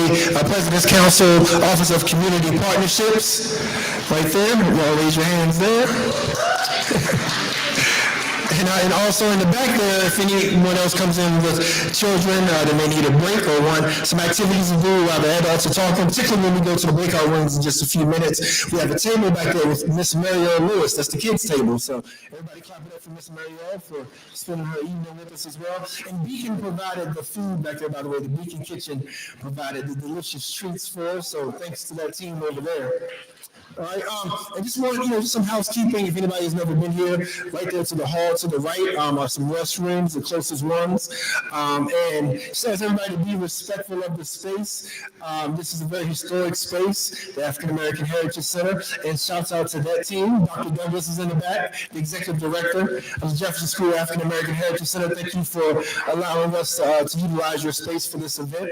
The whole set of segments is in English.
President's Council, Office of Community Partnerships, right there. Y'all raise your hands there. And also in the back there, if anyone else comes in with children that may need a break or want some activities to do while the adults are talking, particularly when we go to the breakout rooms in just a few minutes, we have a table back there with Miss Marielle Lewis. That's the kids' table. So everybody clap it up for Miss Marielle for spending her evening with us as well. And Beacon provided the food back there, by the way. The Beacon Kitchen provided the delicious treats for us. So thanks to that team over there. All right, I just want, just some housekeeping. If anybody has never been here, right there to the hall to the right are some restrooms, the closest ones. And says everybody to be respectful of the space. This is a very historic space, the African American Heritage Center. And shouts out to that team. Dr. Douglas is in the back, the executive director of the Jefferson School African American Heritage Center. Thank you for allowing us to utilize your space for this event.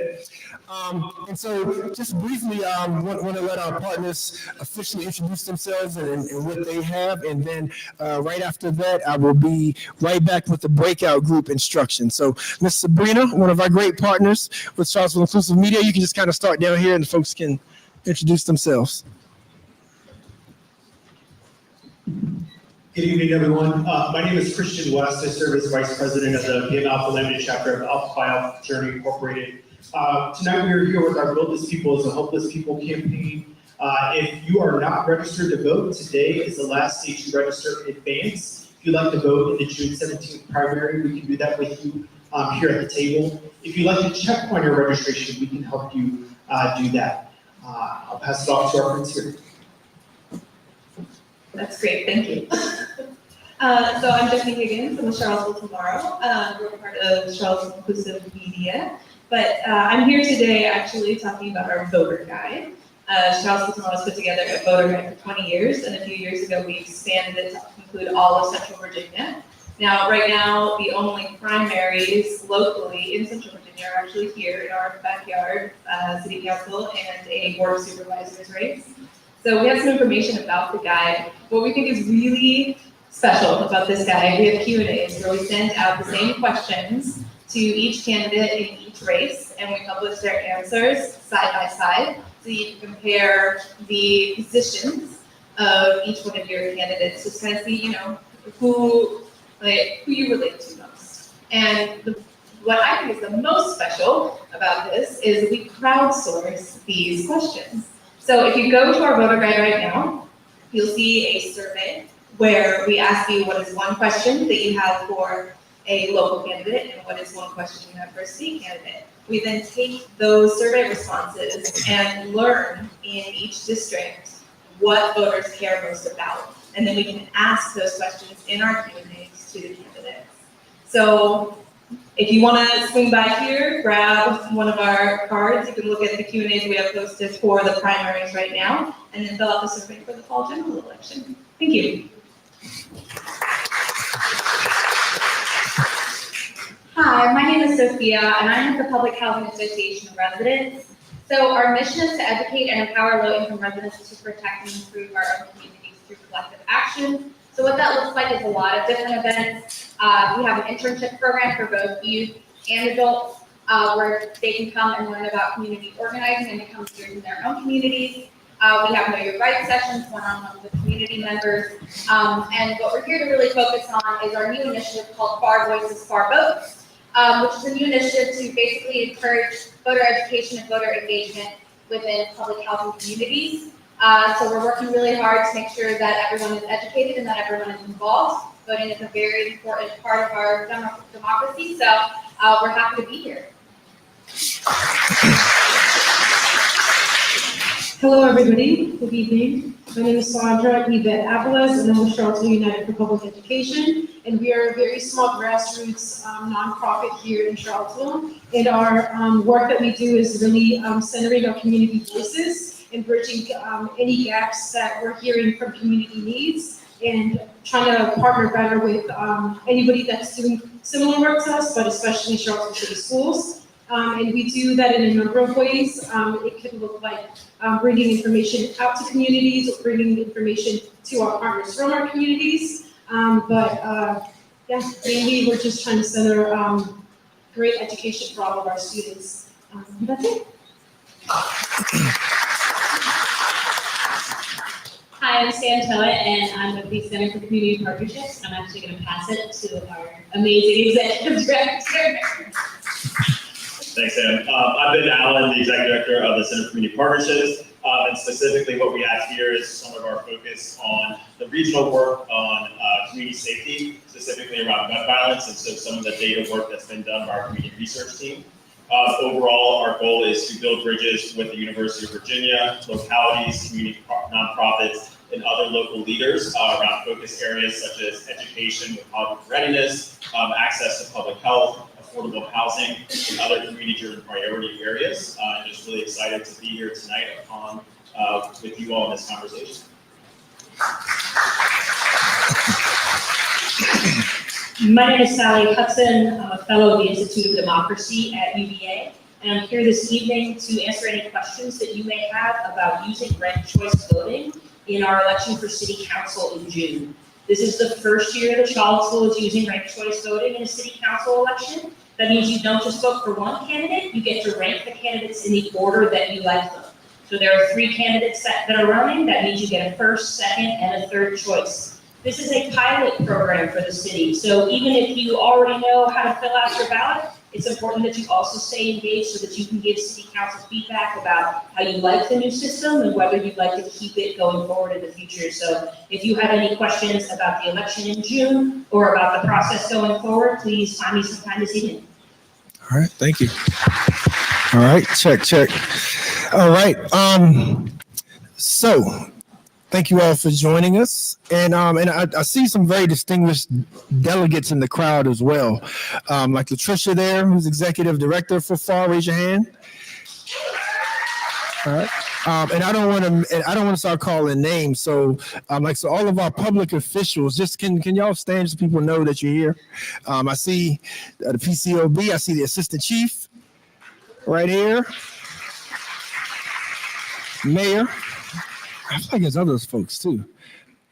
And so just briefly, want to let our partners officially introduce themselves and what they have. And then right after that, I will be right back with the breakout group instruction. So Ms. Sabrina, one of our great partners with Charlottesville Inclusive Media, you can just kind of start down here and the folks can introduce themselves. Good evening, everyone. My name is Christian West. I serve as Vice President of the Vietnam Alpha Limited chapter of Alpha by Alpha Journey Incorporated. Tonight we are here with our Build This People as a Hopeless People campaign. If you are not registered to vote, today is the last day to register in advance. If you'd like to vote in the June 17th primary, we can do that with you here at the table. If you'd like to check on your registration, we can help you do that. I'll pass it off to our friends here. That's great, thank you. So I'm Stephanie Higgins from the Charlottesville Tomorrow. We're part of Charlottesville Inclusive Media, but I'm here today actually talking about our voter guide. Charlottesville Tomorrow has put together a voter guide for 20 years, and a few years ago we expanded it to include all of Central Virginia. Now, right now, the only primaries locally in Central Virginia are actually here in our backyard, City Council and a Board of Supervisors race. So we have some information about the guide. What we think is really special about this guide, we have Q&As where we send out the same questions to each candidate in each race, and we publish their answers side by side, so you can compare the positions of each one of your candidates, just kind of see, who you relate to most. And what I think is the most special about this is we crowdsource these questions. So if you go to our voter guide right now, you'll see a survey where we ask you what is one question that you have for a local candidate and what is one question you have for a state candidate. We then take those survey responses and learn in each district what voters care most about. And then we can ask those questions in our Q&As to the candidates. So if you want to swing by here, grab one of our cards. You can look at the Q&As we have posted for the primaries right now, and then fill out the survey for the fall general election. Thank you. Hi, my name is Sophia, and I'm with the Public Housing Association of Residents. So our mission is to educate and empower low-income residents to protect and improve our own communities through collective action. So what that looks like is a lot of different events. We have an internship program for both youth and adults where they can come and learn about community organizing and become leaders in their own communities. We have Know Your Rights sessions, one-on-one with community members. And what we're here to really focus on is our new initiative called Far Voices, Far Votes, which is a new initiative to basically encourage voter education and voter engagement within public housing communities. So we're working really hard to make sure that everyone is educated and that everyone is involved. Voting is a very important part of our democracy, so we're happy to be here. Hello, everybody. Good evening. My name is Sandra Yvette Avalos, and I'm with Charlottesville United for Public Education. And we are a very small grassroots nonprofit here in Charlottesville. And our work that we do is really centering our community voices and bridging any gaps that we're hearing from community needs, and trying to partner better with anybody that's doing similar work to us, but especially Charlottesville City Schools. And we do that in a number of ways. It could look like bringing information out to communities, bringing information to our partners from our communities. Yeah, mainly we're just trying to center great education for all of our students. That's it. Hi, I'm Santella, and I'm with the Center for Community Partnerships. I'm actually going to pass it to our amazing executive director. Thanks, Sam. I've been Alan, the executive director of the Center for Community Partnerships, and specifically what we have here is some of our focus on the regional work on community safety, specifically around gun violence, and so some of the data work that's been done by our community research team. Overall, our goal is to build bridges with the University of Virginia, localities, community nonprofits, and other local leaders around focus areas such as education with public readiness, access to public health, affordable housing, and other community-driven priority areas. I'm just really excited to be here tonight with you all in this conversation. My name is Sally Hudson. I'm a fellow of the Institute of Democracy at UVA, and I'm here this evening to answer any questions that you may have about using ranked choice voting in our election for City Council in June. This is the first year that Charlottesville is using ranked choice voting in a City Council election. That means you don't just vote for one candidate, you get to rank the candidates in the order that you like them. So there are 3 candidates that are running. That means you get a first, second, and a third choice. This is a pilot program for the city. So even if you already know how to fill out your ballot, it's important that you also stay engaged so that you can give City Council feedback about how you like the new system and whether you'd like to keep it going forward in the future. So if you have any questions about the election in June or about the process going forward, please find me some time this evening. All right, thank you. All right, check. All right, so thank you all for joining us. And I see some very distinguished delegates in the crowd as well. Like Latricia there, who's executive director for FAR, raise your hand. All right. And I don't want to start calling names. So so all of our public officials, just can y'all stand so people know that you're here? I see the PCOB, I see the assistant chief right here. Mayor. I feel like there's other folks too.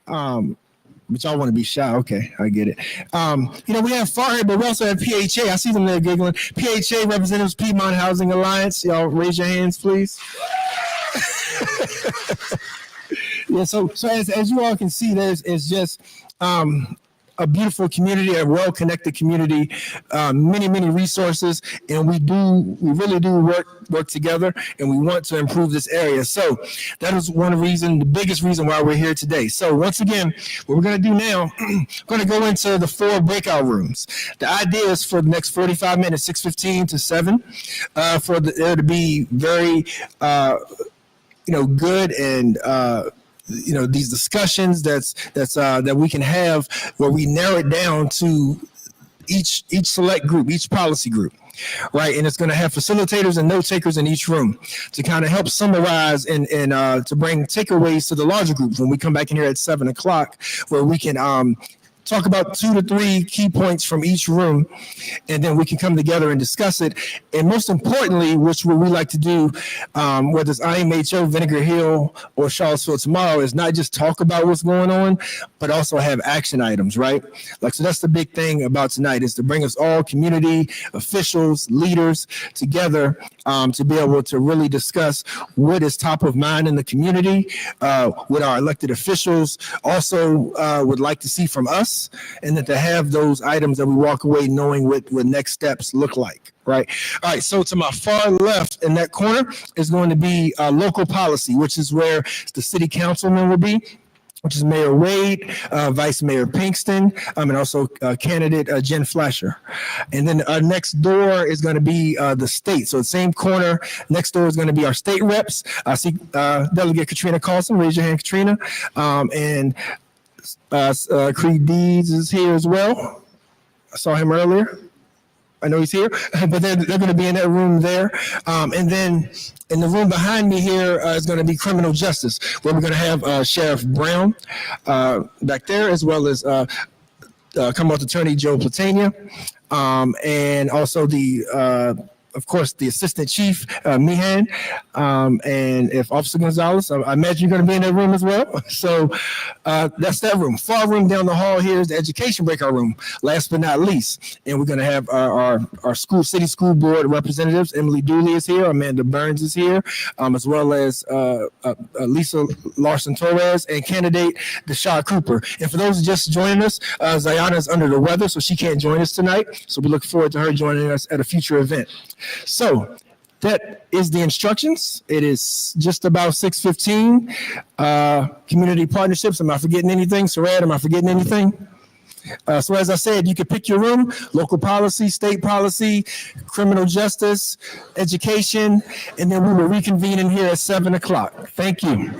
But y'all want to be shy. Okay, I get it. We have FAR here, but we also have PHA. I see them there giggling. PHA representatives, Piedmont Housing Alliance. Y'all raise your hands, please. Yeah, so as you all can see, it's just a beautiful community, a well-connected community, many resources, and we really do work together, and we want to improve this area. So that is the biggest reason why we're here today. So once again, what we're going to do now, we're going to go into the 4 breakout rooms. The idea is for the next 45 minutes, 6:15 to 7, for there to be very, good and these discussions that we can have where we narrow it down to each select group, each policy group, right? And it's going to have facilitators and note takers in each room to kind of help summarize and to bring takeaways to the larger group when we come back in here at 7:00, where we can talk about 2 to 3 key points from each room, and then we can come together and discuss it. And most importantly, which what we like to do, whether it's IMHO, Vinegar Hill, or Charlottesville tomorrow, is not just talk about what's going on, but also have action items, right? So that's the big thing about tonight, is to bring us all community officials, leaders together to be able to really discuss what is top of mind in the community, what our elected officials also would like to see from us, and then to have those items that we walk away knowing what next steps look like, right? All right, so to my far left in that corner is going to be local policy, which is where the city councilman will be, which is Mayor Wade, Vice Mayor Pinkston, and also candidate Jen Flasher. And then next door is going to be the state. So the same corner, next door is going to be our state reps. I see Delegate Katrina Carlson, raise your hand, Katrina. And Creed Deeds is here as well. I saw him earlier. I know he's here, but they're going to be in that room there. And then in the room behind me here is going to be criminal justice, where we're going to have Sheriff Brown back there, as well as Commonwealth Attorney Joe Platania, and also the of course, the Assistant Chief, Meehan, and if Officer Gonzalez, I imagine you're going to be in that room as well. So that's that room. Far room down the hall here is the education breakout room, last but not least. And we're going to have our city school board representatives. Emily Dooley is here, Amanda Burns is here, as well as Lisa Larson Torres and candidate Deshaun Cooper. And for those just joining us, Zayana is under the weather, so she can't join us tonight. So we look forward to her joining us at a future event. So that is the instructions. It is just about 6:15. Community partnerships. Am I forgetting anything? Sarad, am I forgetting anything? So as I said, you can pick your room: local policy, state policy, criminal justice, education, and then we will reconvene in here at 7 o'clock. Thank you.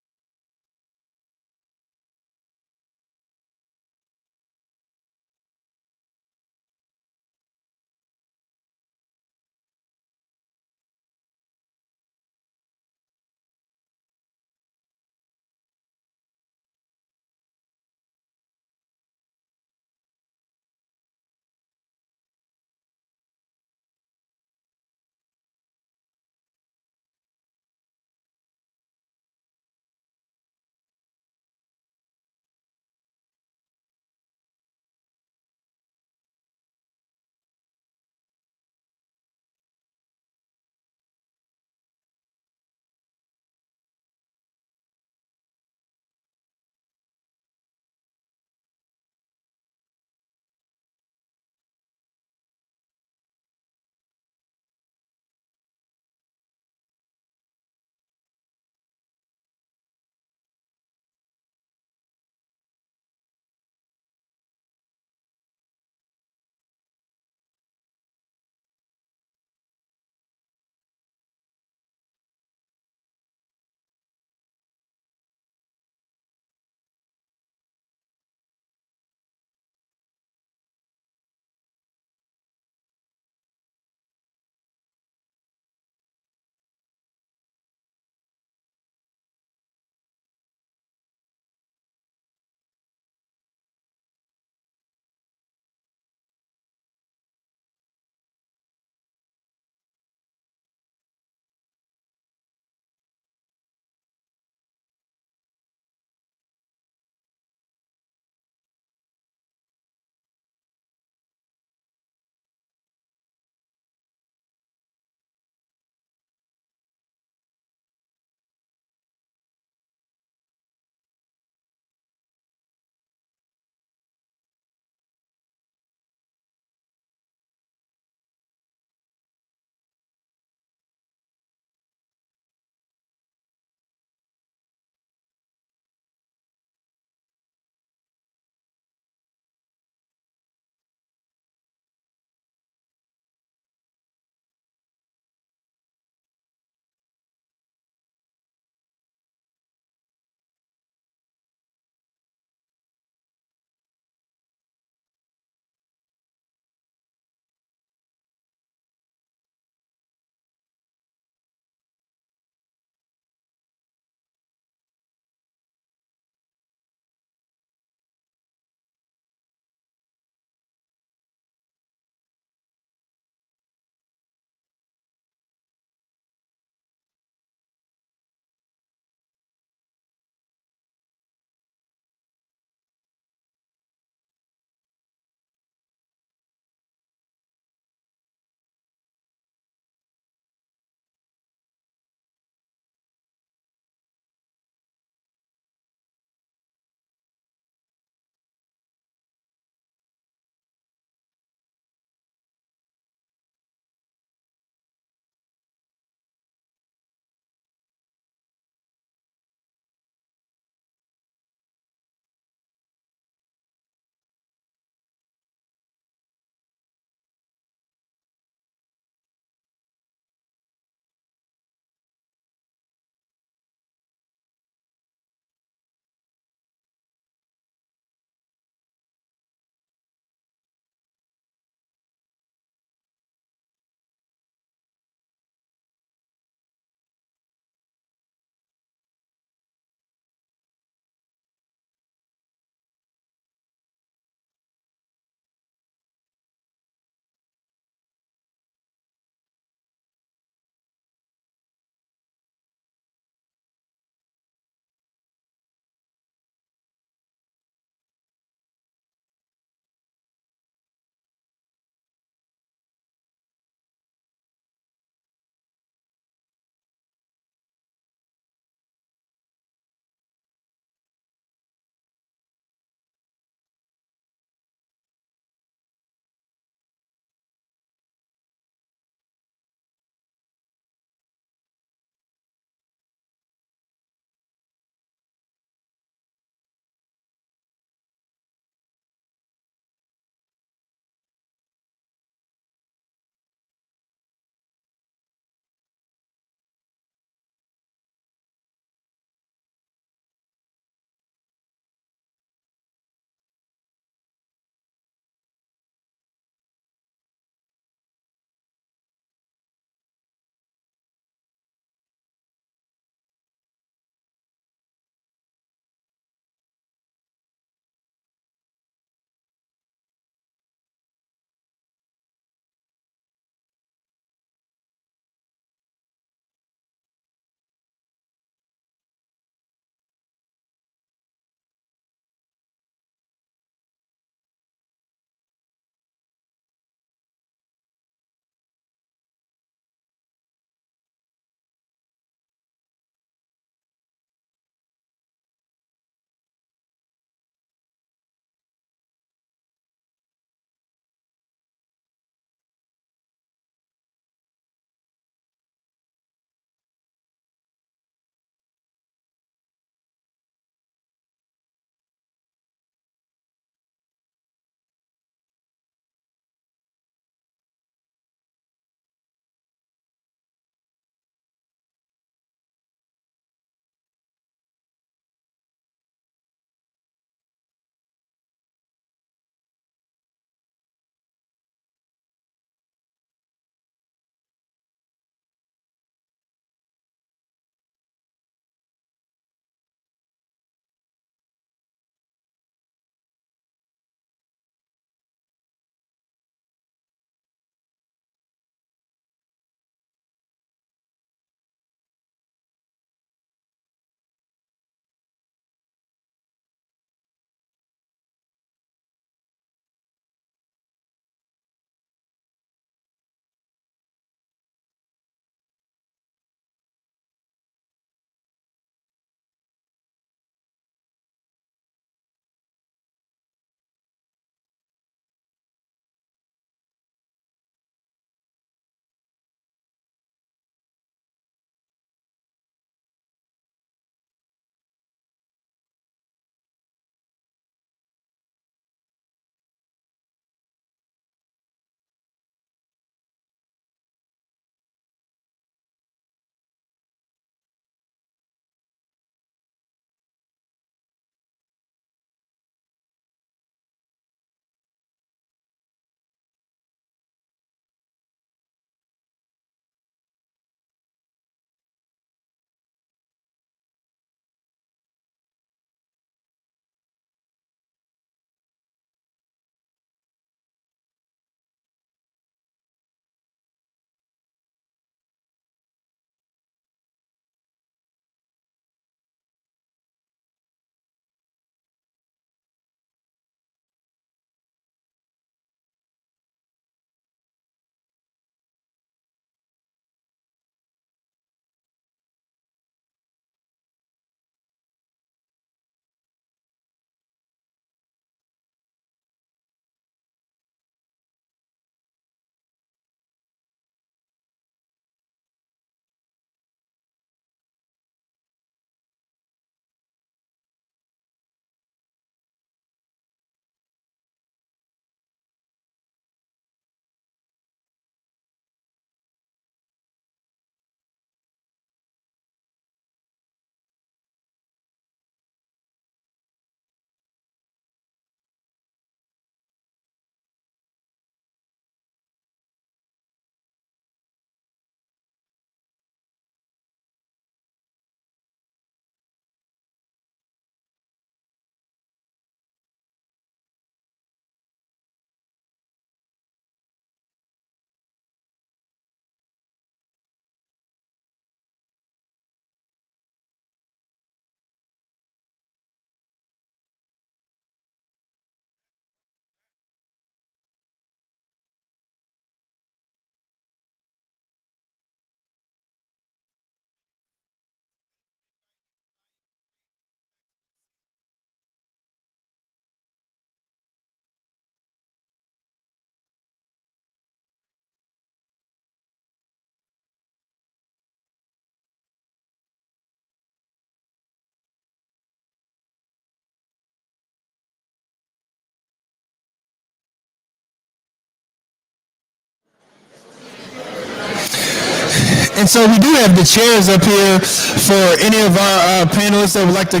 And so we do have the chairs up here for any of our panelists that would like to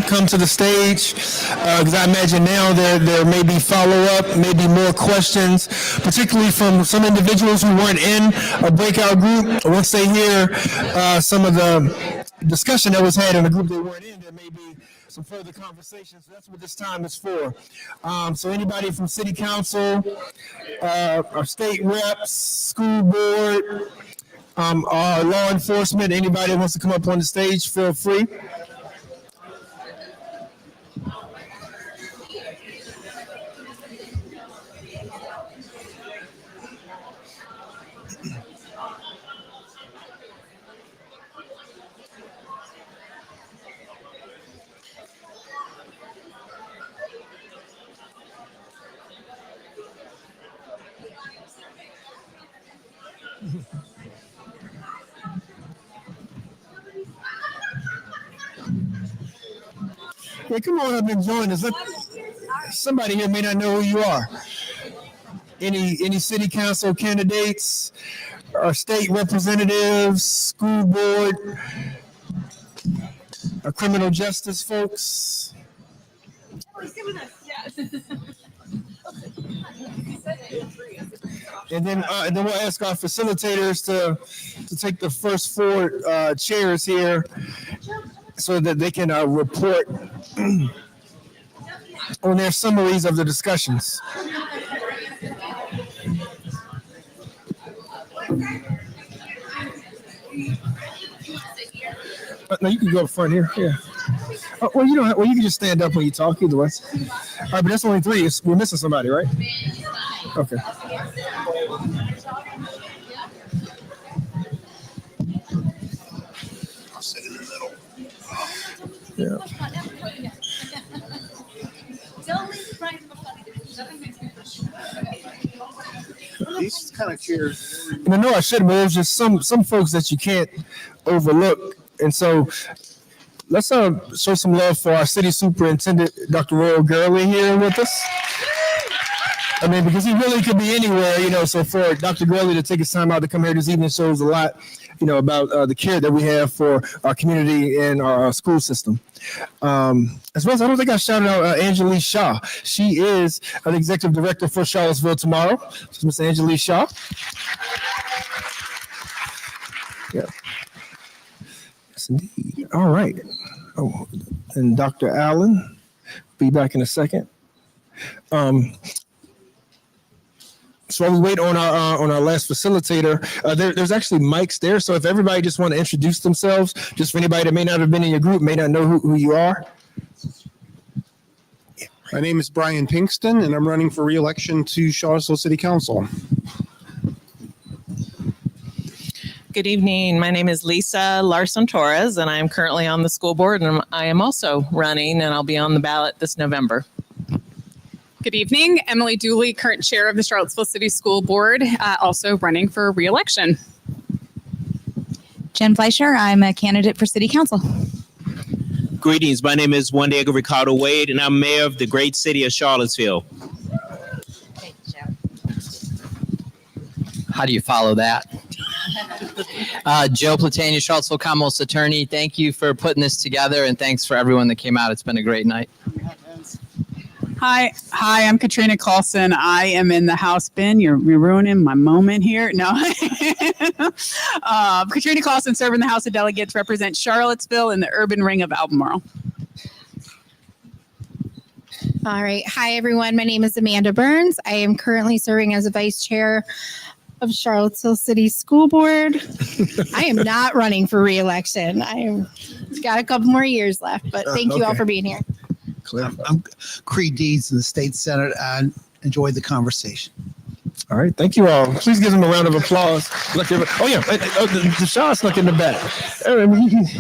come to the stage, because I imagine now there may be follow-up, maybe more questions, particularly from some individuals who weren't in a breakout group. Once they hear some of the discussion that was had in a group they weren't in, there may be some further conversations. So that's what this time is for. So anybody from city council, our state reps, school board, our law enforcement, anybody that wants to come up on the stage, feel free. Yeah, come on up and join us. Somebody here may not know who you are. Any city council candidates, or state representatives, school board, or criminal justice folks? And then we'll ask our facilitators to take the first four chairs here so that they can report on their summaries of the discussions. No, you can go up front here. Yeah. Well, you don't. Well, you can just stand up when you talk. Either way. All right, but that's only three. We're missing somebody, right? Okay. I'll sit in the middle. Yeah. These kind of chairs. And I know I should, but there's just some folks that you can't overlook, and so let's show some love for our city superintendent, Dr. Royal Gurley, here with us. I mean, because he really could be anywhere, you know. So for Dr. Gurley to take his time out to come here this evening shows a lot, you know, about the care that we have for our community and our school system. As well as I don't think I shouted out Angelique Shaw. She is the executive director for Charlottesville Tomorrow. So Ms. Angelique Shaw. Yeah. Yes, indeed. All right. Oh, and Dr. Allen, be back in a second. So while we wait on our last facilitator, there's actually mics there. So if everybody just want to introduce themselves, just for anybody that may not have been in your group, may not know who you are. My name is Brian Pinkston, and I'm running for re-election to Charlottesville City Council. Good evening. My name is Lisa Larson Torres, and I am currently on the school board, and I am also running, and I'll be on the ballot this November. Good evening. Emily Dooley, current chair of the Charlottesville City School Board, also running for re-election. Jen Fleischer, I'm a candidate for City Council. Greetings. My name is Juan Diego Ricardo Wade, and I'm mayor of the great city of Charlottesville. How do you follow that? Joe Platania, Charlottesville Commonwealth's attorney. Thank you for putting this together, and thanks for everyone that came out. It's been a great night. Hi, I'm Katrina Carlson. I am in the House bin. You're ruining my moment here. No. Katrina Carlson, serving the House of Delegates, represent Charlottesville in the urban ring of Albemarle. All right. Hi, everyone. My name is Amanda Burns. I am currently serving as a vice chair of Charlottesville City School Board. I am not running for re-election. I've got a couple more years left, but thank you all for being here. I'm Creed Deeds in the State Senate. I enjoyed the conversation. All right, thank you all. Please give them a round of applause. Look, oh yeah, the Shaw snuck in the back.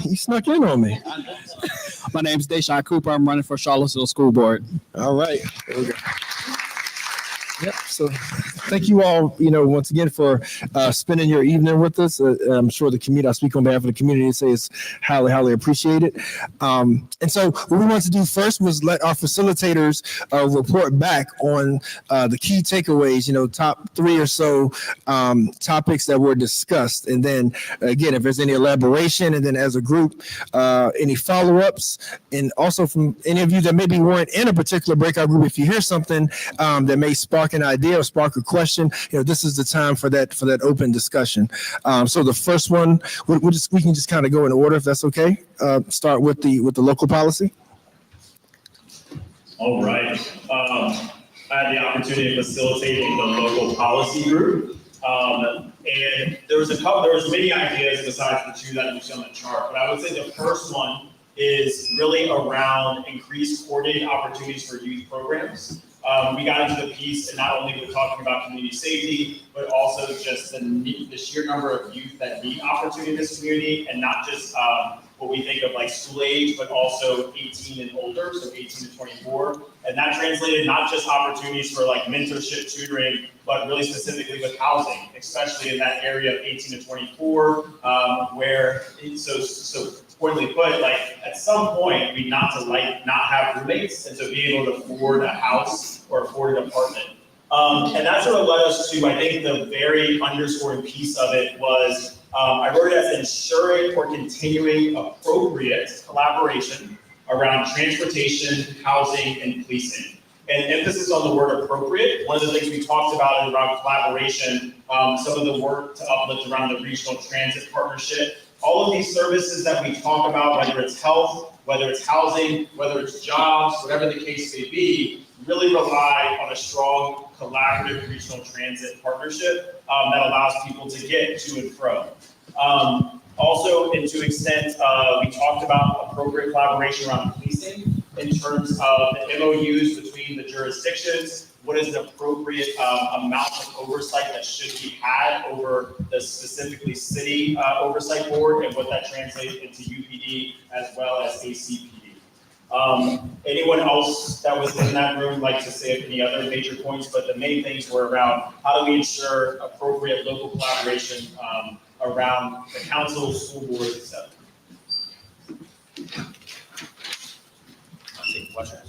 He snuck in on me. My name's Deshaun Cooper. I'm running for Charlottesville School Board. All right, there we go. Yep. So thank you all, once again for spending your evening with us. I'm sure the community, I speak on behalf of the community, and say it's highly, highly appreciated. And so what we wanted to do first was let our facilitators report back on the key takeaways, top 3 or so topics that were discussed. And then again, if there's any elaboration, and then as a group, any follow-ups, and also from any of you that maybe weren't in a particular breakout group, if you hear something that may spark an idea or spark a question, this is the time for that open discussion. So the first one, we can just kind of go in order if that's okay. Start with the local policy. All right. I had the opportunity of facilitating the local policy group. And there was many ideas besides the 2 that you see on the chart, but I would say the first one is really around increased coordinated opportunities for youth programs. We got into the piece, and not only we're talking about community safety, but also just the sheer number of youth that need opportunity in this community, and not just what we think of like school age, but also 18 and older, so 18 to 24. And that translated not just opportunities for like mentorship, tutoring, but really specifically with housing, especially in that area of 18 to 24, where so pointedly put, like at some point we not have roommates, and so being able to afford a house or afford an apartment. And that's what led us to, I think, the very underscoring piece of it was, I wrote it as ensuring or continuing appropriate collaboration around transportation, housing, and policing. And emphasis on the word appropriate. One of the things we talked about is around collaboration, some of the work to uplift around the regional transit partnership. All of these services that we talk about, whether it's health, whether it's housing, whether it's jobs, whatever the case may be, really rely on a strong collaborative regional transit partnership that allows people to get to and fro. Also, and to an extent, we talked about appropriate collaboration around policing in terms of the MOUs between the jurisdictions. What is an appropriate amount of oversight that should be had over the specifically city oversight board, and what that translates into UPD as well as ACPD. Anyone else that was in that room like to say any other major points, but the main things were around how do we ensure appropriate local collaboration around the council, school boards, etc.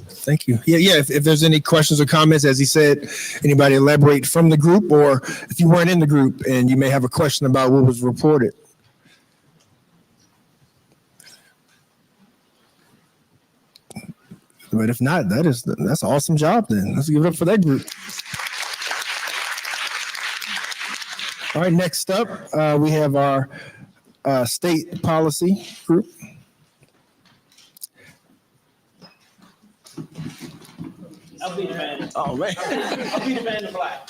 Thank you. Yeah. If there's any questions or comments, as he said, anybody elaborate from the group, or if you weren't in the group and you may have a question about what was reported. But if not, that's an awesome job then. Let's give it up for that group. All right, next up, we have our state policy group. I'll be the man. Oh, man. I'll be the man in black.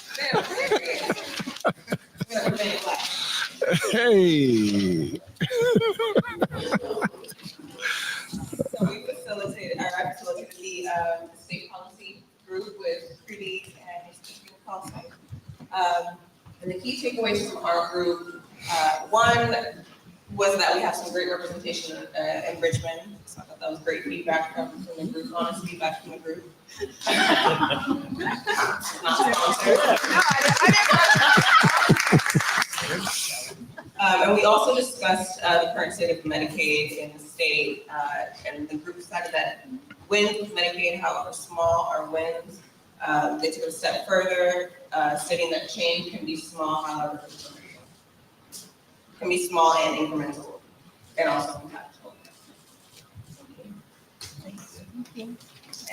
Hey. So I facilitated the state policy group with Creedy and Stephen Carlson. And the key takeaways from our group, one was that we have some great representation in Richmond. So I thought that was great feedback from the group, honest feedback from the group. And we also discussed the current state of Medicaid in the state, and the group decided that wins with Medicaid, however small, are wins. They took it a step further, stating that change can be small, however, can be small and incremental, and also impactful.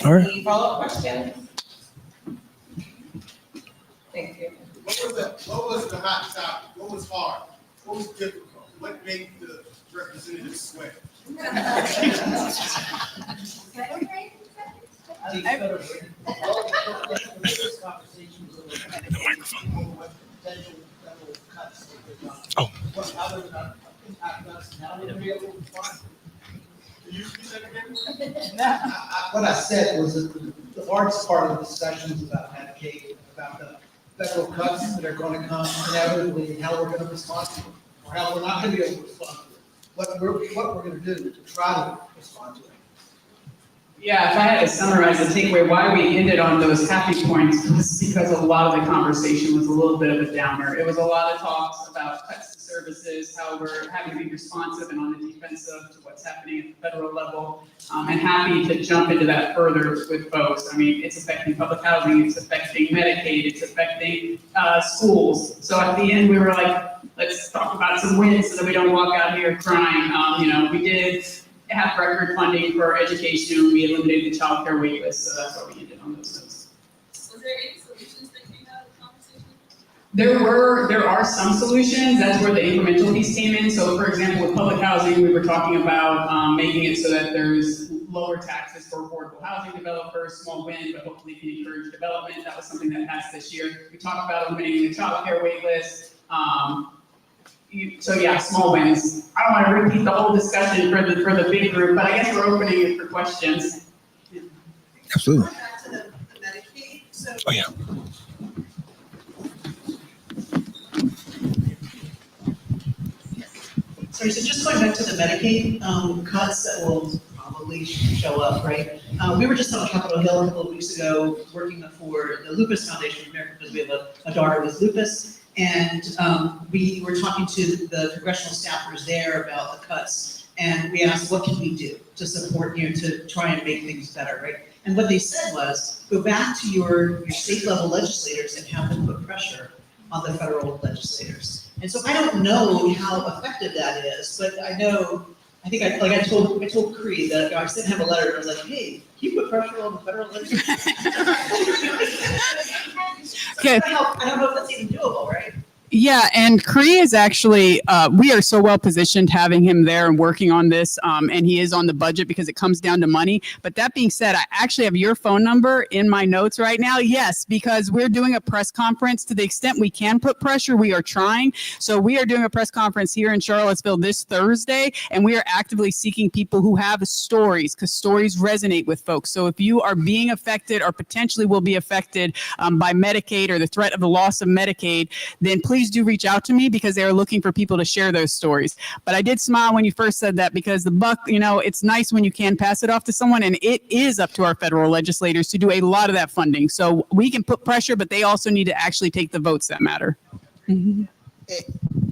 All right. Any follow-up questions? Thank you. What was the hot topic? What was hard? What was difficult? What made the representatives sweat? Oh. What I said was that the hardest part of the discussion is about Medicaid, about the federal cuts that are going to come inevitably, and how we're going to respond to them, or how we're not going to be able to respond to them. What we're going to do to try to respond to them. Yeah, if I had to summarize the takeaway, why we ended on those happy points was because a lot of the conversation was a little bit of a downer. It was a lot of talks about cuts to services, how we're having to be responsive and on the defensive to what's happening at the federal level, and happy to jump into that further with folks. I mean, it's affecting public housing, it's affecting Medicaid, it's affecting schools. So at the end, we were like, let's talk about some wins so that we don't walk out here crying. We did have record funding for education. We eliminated the child care wait list, so that's why we ended on those notes. Was there any solutions that came out of the conversation? There are some solutions. That's where the incremental piece came in. So for example, with public housing, we were talking about making it so that there's lower taxes for affordable housing developers, small win, but hopefully can encourage development. That was something that passed this year. We talked about eliminating the child care wait list. So yeah, small wins. I don't want to repeat the whole discussion for the big group, but I guess we're opening it for questions. Absolutely. Back to the Medicaid, so. Oh, yeah. Sorry, so just going back to the Medicaid cuts that will probably show up, right? We were just on Capitol Hill a couple of weeks ago working for the Lupus Foundation of America because we have a daughter with lupus. And we were talking to the congressional staffers there about the cuts. And we asked, what can we do to support you to try and make things better, right? And what they said was, go back to your state level legislators and have them put pressure on the federal legislators. And so I don't know how effective that is, but I told Cree that I sent him a letter and I was like, hey, can you put pressure on the federal legislators? Okay. I don't know if that's even doable, right? Yeah, and Cree is actually, we are so well positioned having him there and working on this, and he is on the budget because it comes down to money. But that being said, I actually have your phone number in my notes right now. Yes, because we're doing a press conference to the extent we can put pressure. We are trying. So we are doing a press conference here in Charlottesville this Thursday, and we are actively seeking people who have stories because stories resonate with folks. So if you are being affected or potentially will be affected by Medicaid or the threat of the loss of Medicaid, then please do reach out to me because they are looking for people to share those stories. But I did smile when you first said that because the buck, it's nice when you can pass it off to someone, and it is up to our federal legislators to do a lot of that funding. So we can put pressure, but they also need to actually take the votes that matter. Mm-hmm.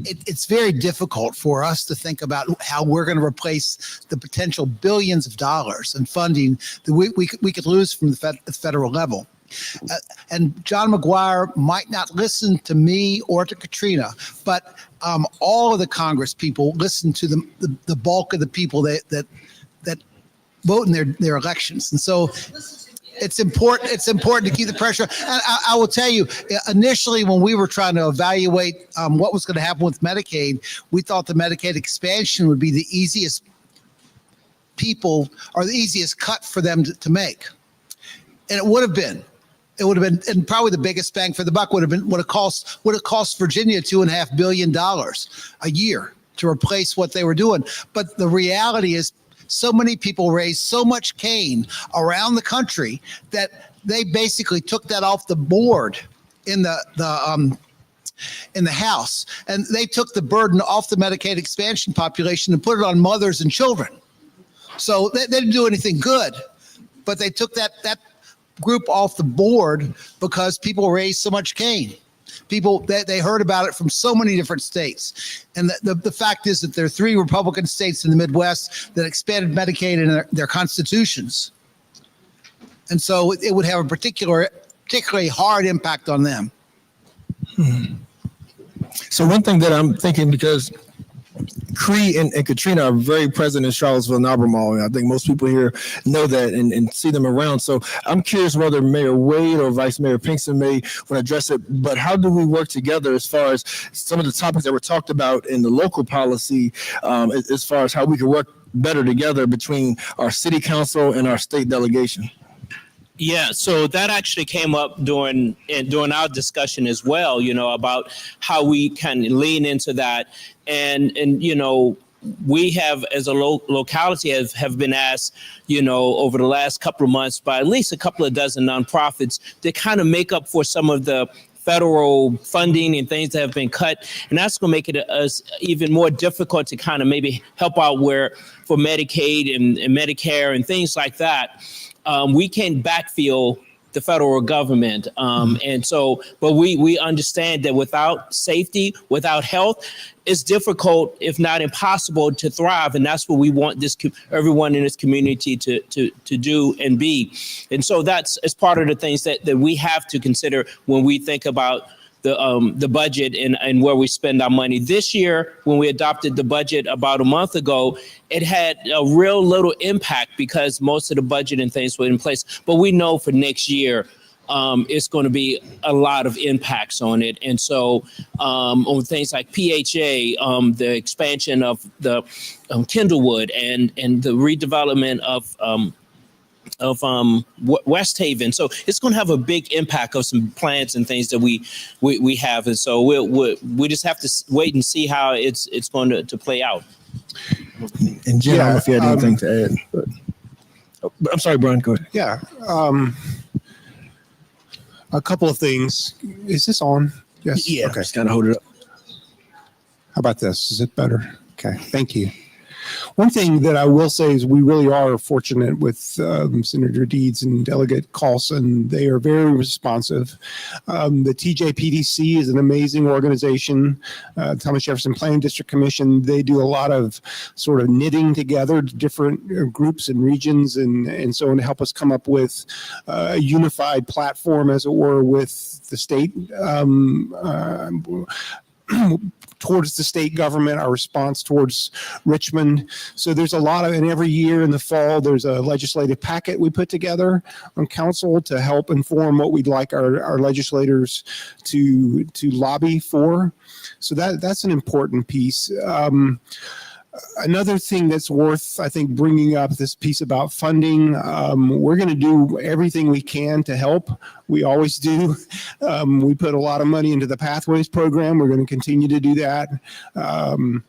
It's very difficult for us to think about how we're going to replace the potential billions of dollars in funding that we could lose from the federal level. And John McGuire might not listen to me or to Katrina, but all of the Congress people listen to the bulk of the people that vote in their elections. And so it's important to keep the pressure. And I will tell you, initially when we were trying to evaluate what was going to happen with Medicaid, we thought the Medicaid expansion would be the easiest cut for them to make. And it would have been, and probably the biggest bang for the buck would have cost Virginia $2.5 billion a year to replace what they were doing. But the reality is, so many people raised so much cane around the country that they basically took that off the board in the House, and they took the burden off the Medicaid expansion population and put it on mothers and children. So they didn't do anything good, but they took that group off the board because people raised so much cane. People, they heard about it from so many different states. And the fact is that there are 3 Republican states in the Midwest that expanded Medicaid in their constitutions. And so it would have a particularly hard impact on them. So one thing that I'm thinking, because Cree and Katrina are very present in Charlottesville and Albemarle, and I think most people here know that and see them around. So I'm curious whether Mayor Wade or Vice Mayor Pinkston may want to address it, but how do we work together as far as some of the topics that were talked about in the local policy, as far as how we can work better together between our city council and our state delegation? Yeah, so that actually came up during our discussion as well, about how we can lean into that. And we have, as a locality, have been asked, over the last couple of months by at least a couple of dozen nonprofits to kind of make up for some of the federal funding and things that have been cut, and that's going to make it us even more difficult to kind of maybe help out where for Medicaid and Medicare and things like that. We can backfill the federal government. And so, but we understand that without safety, without health, it's difficult, if not impossible, to thrive. And that's what we want everyone in this community to do and be. And so that's part of the things that we have to consider when we think about the budget and where we spend our money. This year, when we adopted the budget about a month ago, it had a real little impact because most of the budget and things were in place. But we know for next year, it's going to be a lot of impacts on it. And so on things like PHA, the expansion of the Kindlewood and the redevelopment of West Haven. So it's going to have a big impact of some plans and things that we have. And so we just have to wait and see how it's going to play out. And Jim, I don't know if you had anything to add. But I'm sorry, Brian, go ahead. Yeah. A couple of things. Is this on? Yes. Yeah, Okay. just kind of hold it up. How about this? Is it better? Okay. Thank you. One thing that I will say is we really are fortunate with Senator Deeds and Delegate Carlson. They are very responsive. The TJPDC is an amazing organization. Thomas Jefferson Planning District Commission, they do a lot of sort of knitting together different groups and regions and so on to help us come up with a unified platform, as it were, with the state. Towards the state government, our response towards Richmond. So there's a lot of, and every year in the fall, there's a legislative packet we put together on council to help inform what we'd like our legislators to lobby for. So that's an important piece. Another thing that's worth, I think, bringing up, this piece about funding. We're going to do everything we can to help. We always do. We put a lot of money into the Pathways program. We're going to continue to do that. And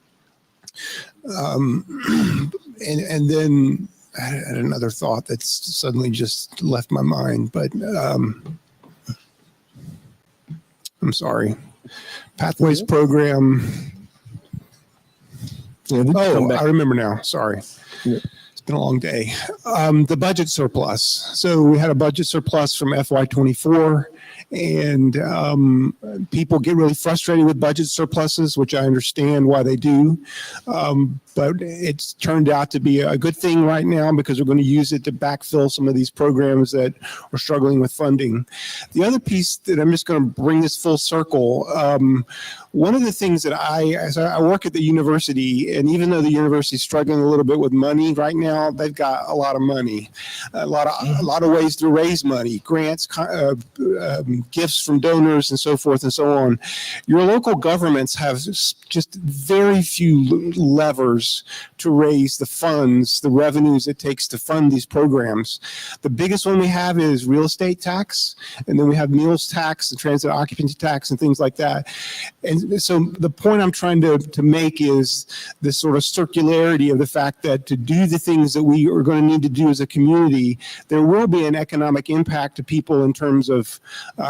then I had another thought that's suddenly just left my mind, but I'm sorry. Pathways program. Yeah, I remember now. Sorry. Yeah. It's been a long day. The budget surplus. So we had a budget surplus from FY24, and people get really frustrated with budget surpluses, which I understand why they do. But it's turned out to be a good thing right now because we're going to use it to backfill some of these programs that are struggling with funding. The other piece that I'm just going to bring this full circle. One of the things that as I work at the university, and even though the university is struggling a little bit with money right now, they've got a lot of money, a lot of ways to raise money, grants, gifts from donors, and so forth and so on. Your local governments have just very few levers to raise the funds, the revenues it takes to fund these programs. The biggest one we have is real estate tax, and then we have meals tax, the transit occupancy tax, and things like that. And so the point I'm trying to make is this sort of circularity of the fact that to do the things that we are going to need to do as a community, there will be an economic impact to people in terms of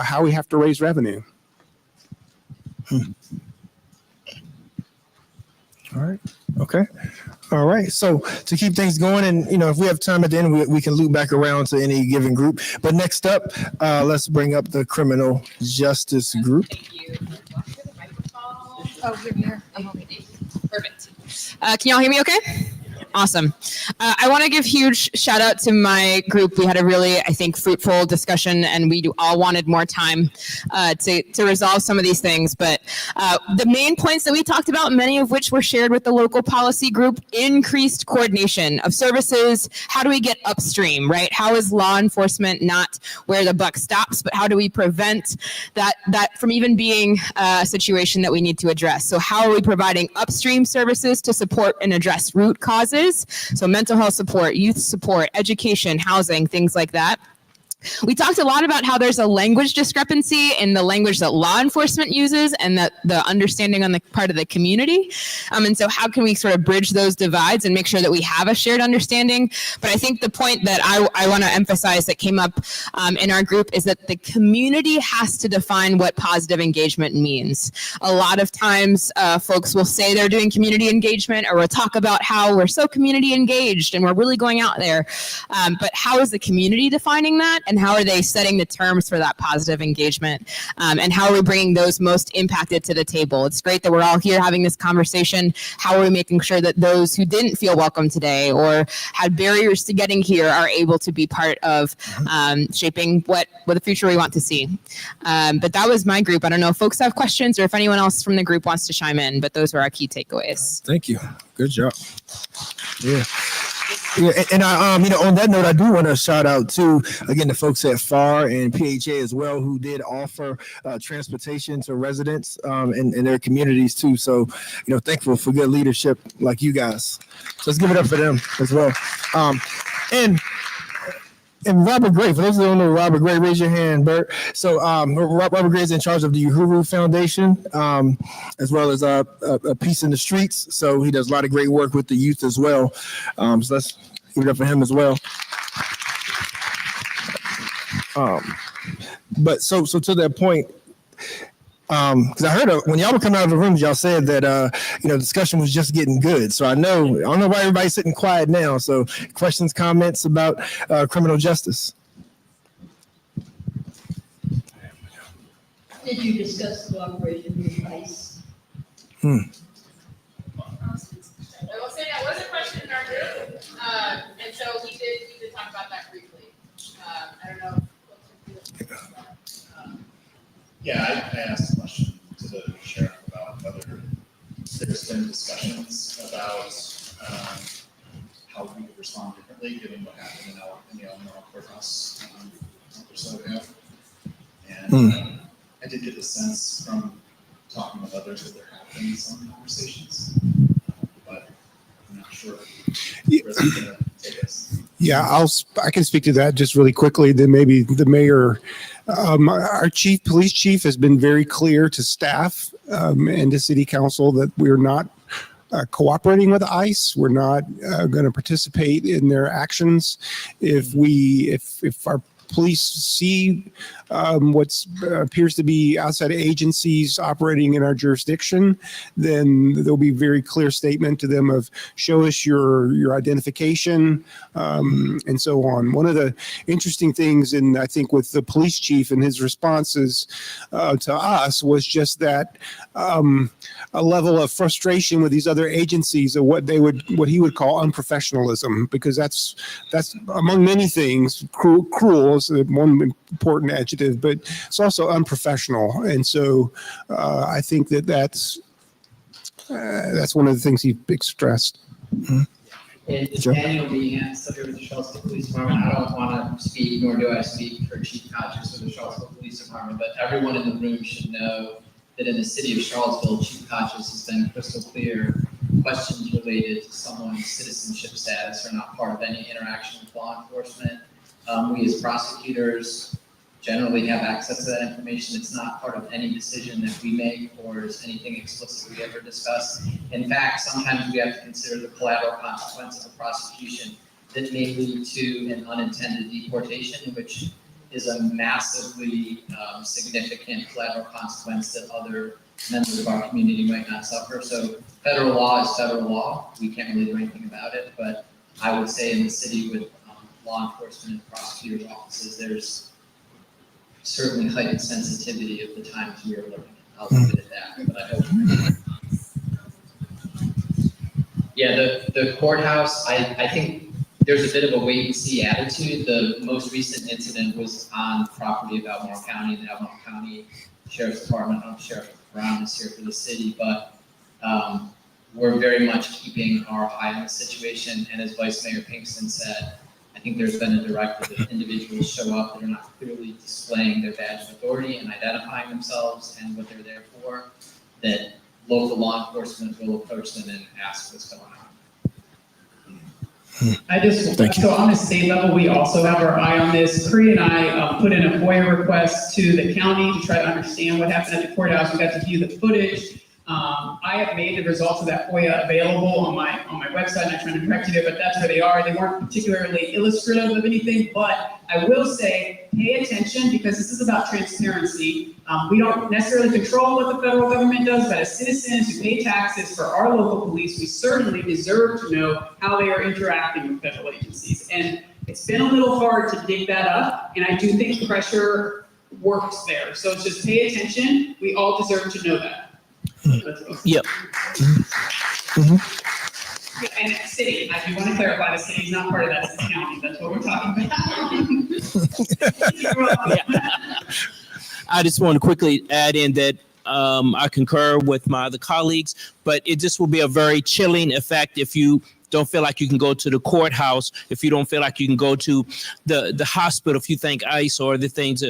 how we have to raise revenue. All right. Okay. All right. So to keep things going, and if we have time at the end, we can loop back around to any given group. But next up, let's bring up the criminal justice group. Oh, you're here. I'm over here. Perfect. Can y'all hear me okay? Awesome. I want to give huge shout out to my group. We had a really, I think, fruitful discussion, and we all wanted more time to resolve some of these things. But the main points that we talked about, many of which were shared with the local policy group: increased coordination of services. How do we get upstream, right? How is law enforcement not where the buck stops, but how do we prevent that from even being a situation that we need to address? So how are we providing upstream services to support and address root causes? So mental health support, youth support, education, housing, things like that. We talked a lot about how there's a language discrepancy in the language that law enforcement uses and that the understanding on the part of the community. And so how can we sort of bridge those divides and make sure that we have a shared understanding? But I think the point that I want to emphasize that came up in our group is that the community has to define what positive engagement means. A lot of times folks will say they're doing community engagement, or we'll talk about how we're so community engaged and we're really going out there. But how is the community defining that? And how are they setting the terms for that positive engagement? And how are we bringing those most impacted to the table? It's great that we're all here having this conversation. How are we making sure that those who didn't feel welcome today or had barriers to getting here are able to be part of shaping what the future we want to see? But that was my group. I don't know if folks have questions or if anyone else from the group wants to chime in, but those were our key takeaways. Thank you. Good job. Yeah. Yeah, and I, on that note, I do want to shout out to, again, the folks at FAR and PHA as well, who did offer transportation to residents in their communities too. So, thankful for good leadership like you guys. So let's give it up for them as well. And Robert Gray, for those who don't know Robert Gray, raise your hand, Bert. So Robert Gray is in charge of the Uhuru Foundation, as well as a Peace in the Streets. So he does a lot of great work with the youth as well. So let's give it up for him as well. But so to that point, because I heard when y'all were coming out of the rooms, y'all said that discussion was just getting good. So I don't know why everybody's sitting quiet now. So questions, comments about criminal justice. Did you discuss cooperation with ICE? I will say that was a question in our group, and so we did talk about that briefly. I don't know. Yeah, I asked a question to the sheriff about whether there's been discussions about how we could respond differently, given what happened in the Eleanor courthouse a month or so ago. And I did get the sense from talking with others that there have been some conversations, but I'm not sure where that's going to take us. Yeah, I can speak to that just really quickly. Then maybe the mayor, our police chief has been very clear to staff and to city council that we're not cooperating with ICE. We're not going to participate in their actions. If our police see what appears to be outside agencies operating in our jurisdiction, then there'll be a very clear statement to them of show us your identification and so on. One of the interesting things, and I think with the police chief and his responses to us, was just that a level of frustration with these other agencies of what he would call unprofessionalism, because that's among many things cruel is one important adjective, but it's also unprofessional. And so I think that's one of the things he expressed. Mm-hmm. It's Daniel being at subject with the Charlottesville Police Department. I don't want to speak, nor do I speak for Chief Hodges or the Charlottesville Police Department, but everyone in the room should know that in the city of Charlottesville, Chief Hodges has been crystal clear. Questions related to someone's citizenship status are not part of any interaction with law enforcement. We as prosecutors generally have access to that information. It's not part of any decision that we make or is anything explicitly ever discussed. In fact, sometimes we have to consider the collateral consequence of a prosecution that may lead to an unintended deportation, which is a massively significant collateral consequence that other members of our community might not suffer. So federal law is federal law. We can't really do anything about it, but I would say in the city with law enforcement and prosecutors' offices, there's certainly heightened sensitivity of the times we are living in. I'll leave it at that, but I hope. Yeah, the courthouse, I think there's a bit of a wait and see attitude. The most recent incident was on property of Albemarle County. The Albemarle County Sheriff's Department, Sheriff Brown is here for the city, but we're very much keeping our eye on the situation. And as Vice Mayor Pinkston said, I think there's been a directive that individuals show up that are not clearly displaying their badge of authority and identifying themselves and what they're there for, that local law enforcement will approach them and ask what's going on. So on the state level, we also have our eye on this. Cree and I put in a FOIA request to the county to try to understand what happened at the courthouse. We got to view the footage. I have made the results of that FOIA available on my website, and I'm trying to correct it, but that's where they are. They weren't particularly illustrative of anything, but I will say, pay attention, because this is about transparency. We don't necessarily control what the federal government does, but as citizens who pay taxes for our local police, we certainly deserve to know how they are interacting with federal agencies. And it's been a little hard to dig that up, and I do think pressure works there. So just pay attention. We all deserve to know that. Yep. And city, I do want to clarify, the city's not part of that, it's the county, that's what we're talking about. I just want to quickly add in that I concur with my other colleagues, but it just will be a very chilling effect if you don't feel like you can go to the courthouse, if you don't feel like you can go to the hospital, if you think ICE or the things,